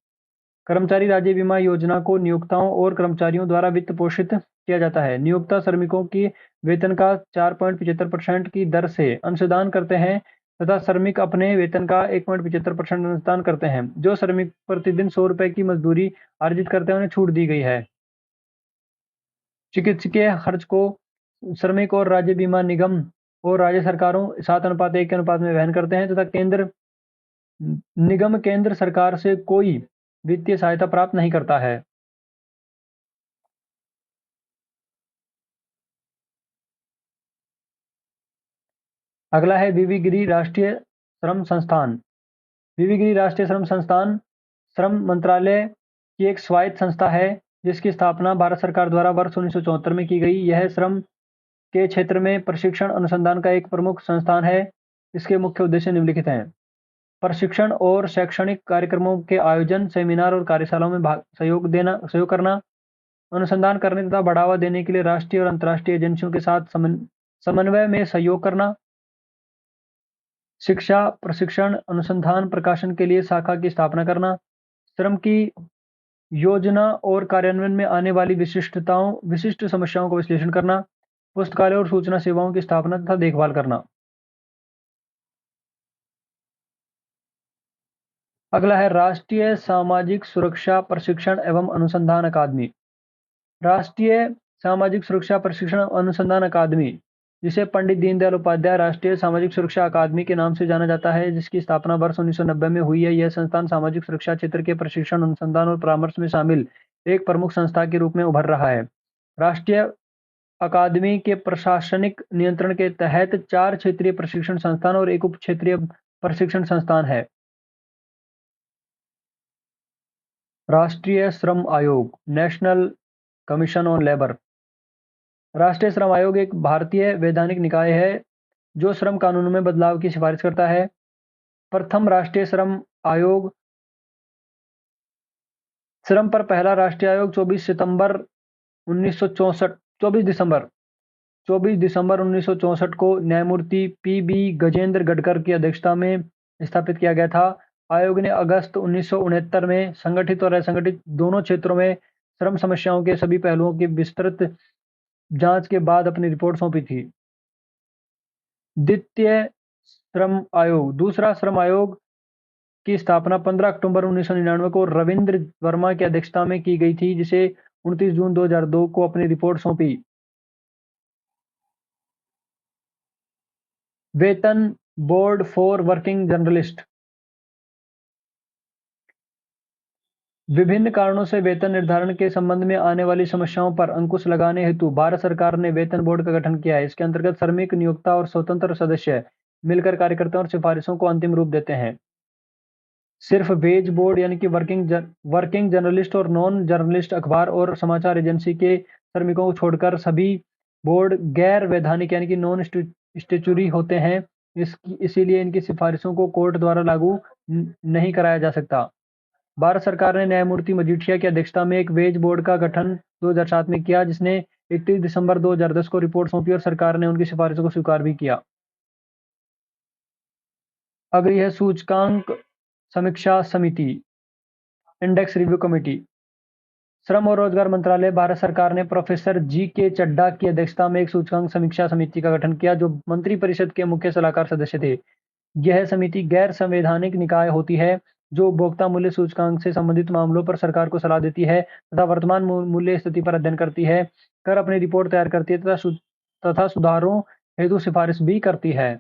कर्मचारी राज्य बीमा योजना को नियोक्ताओं और कर्मचारियों द्वारा वित्त पोषित किया जाता है। नियोक्ता श्रमिकों की वेतन का 4.75% की दर से अंशदान करते हैं तथा श्रमिक अपने वेतन का 1.75% अंशदान करते हैं। जो श्रमिक प्रतिदिन 100 रुपए की मजदूरी अर्जित करते हैं, उन्हें छूट दी गई है। चिकित्सकीय खर्च को श्रमिक और राज्य बीमा निगम और राज्य सरकारों 7:1 के अनुपात में वहन करते हैं तथा निगम केंद्र सरकार से कोई वित्तीय सहायता प्राप्त नहीं करता है। अगला है वीवी गिरी राष्ट्रीय श्रम संस्थान। वीवी गिरी राष्ट्रीय श्रम संस्थान श्रम मंत्रालय की एक स्वायत्त संस्था है, जिसकी स्थापना भारत सरकार द्वारा वर्ष 1974 में की गई। यह श्रम के क्षेत्र में प्रशिक्षण अनुसंधान का एक प्रमुख संस्थान है। इसके मुख्य उद्देश्य निम्नलिखित हैं: प्रशिक्षण और शैक्षणिक कार्यक्रमों के आयोजन, सेमिनार और कार्यशालाओं में सहयोग करना, अनुसंधान करने तथा बढ़ावा देने के लिए राष्ट्रीय और अंतर्राष्ट्रीय एजेंसियों के साथ समन्वय में सहयोग करना, शिक्षा, प्रशिक्षण, अनुसंधान, प्रकाशन के लिए शाखा की स्थापना करना, श्रम की योजना और कार्यान्वयन में आने वाली विशिष्ट समस्याओं का विश्लेषण करना, पुस्तकालय और सूचना सेवाओं की स्थापना तथा देखभाल करना। अगला है राष्ट्रीय सामाजिक सुरक्षा प्रशिक्षण एवं अनुसंधान अकादमी। राष्ट्रीय सामाजिक सुरक्षा प्रशिक्षण अनुसंधान अकादमी, जिसे पंडित दीनदयाल उपाध्याय राष्ट्रीय सामाजिक सुरक्षा अकादमी के नाम से जाना जाता है, जिसकी स्थापना वर्ष 1990 में हुई है। यह संस्थान सामाजिक सुरक्षा क्षेत्र के प्रशिक्षण, अनुसंधान और परामर्श में शामिल एक प्रमुख संस्था के रूप में उभर रहा है। राष्ट्रीय अकादमी के प्रशासनिक नियंत्रण के तहत 4 क्षेत्रीय प्रशिक्षण संस्थान और एक उप क्षेत्रीय प्रशिक्षण संस्थान है। राष्ट्रीय श्रम आयोग, नेशनल कमीशन ऑन लेबर। राष्ट्रीय श्रम आयोग एक भारतीय वैधानिक निकाय है जो श्रम कानूनों में बदलाव की सिफारिश करता है। प्रथम राष्ट्रीय श्रम आयोग श्रम पर पहला राष्ट्रीय आयोग 24 दिसंबर 1964 को न्यायमूर्ति पी.बी. गजेंद्र गडकर की अध्यक्षता में स्थापित किया गया था। आयोग ने अगस्त 1969 में संगठित और असंगठित दोनों क्षेत्रों में श्रम समस्याओं के सभी पहलुओं की विस्तृत जांच के बाद अपनी रिपोर्ट सौंपी थी। द्वितीय श्रम आयोग, दूसरा श्रम आयोग की स्थापना 15 अक्टूबर 1999 को रविंद्र वर्मा की अध्यक्षता में की गई थी, जिसे 29 जून 2002 को अपनी रिपोर्ट सौंपी। वेतन बोर्ड फॉर वर्किंग जर्नलिस्ट। विभिन्न कारणों से वेतन निर्धारण के संबंध में आने वाली समस्याओं पर अंकुश लगाने हेतु भारत सरकार ने वेतन बोर्ड का गठन किया है। इसके अंतर्गत श्रमिक, नियोक्ता और स्वतंत्र सदस्य मिलकर कार्य और सिफारिशों को अंतिम रूप देते हैं। सिर्फ वेज बोर्ड यानी कि वर्किंग जर्नलिस्ट और नॉन जर्नलिस्ट अखबार और समाचार एजेंसी के श्रमिकों को छोड़कर सभी बोर्ड गैर वैधानिक यानी कि नॉन स्टैट्यूटरी होते हैं। इसीलिए इनकी सिफारिशों को कोर्ट द्वारा लागू नहीं कराया जा सकता। भारत सरकार ने न्यायमूर्ति मजीठिया की अध्यक्षता में एक वेज बोर्ड का गठन 2007 में किया, जिसने 31 दिसंबर 2010 को रिपोर्ट सौंपी और सरकार ने उनकी सिफारिशों को स्वीकार भी किया। अगली है सूचकांक समीक्षा समिति, इंडेक्स रिव्यू कमेटी। श्रम और रोजगार मंत्रालय, भारत सरकार ने प्रोफेसर जी.के. चड्ढा की अध्यक्षता में एक सूचकांक समीक्षा समिति का गठन किया, जो मंत्रिपरिषद के मुख्य सलाहकार सदस्य थे। यह समिति गैर संवैधानिक निकाय होती है, जो उपभोक्ता मूल्य सूचकांक से संबंधित मामलों पर सरकार को सलाह देती है तथा वर्तमान मूल्य स्थिति पर अध्ययन करती है, कर अपनी रिपोर्ट तैयार करती है तथा सुधारों हेतु सिफारिश भी करती है।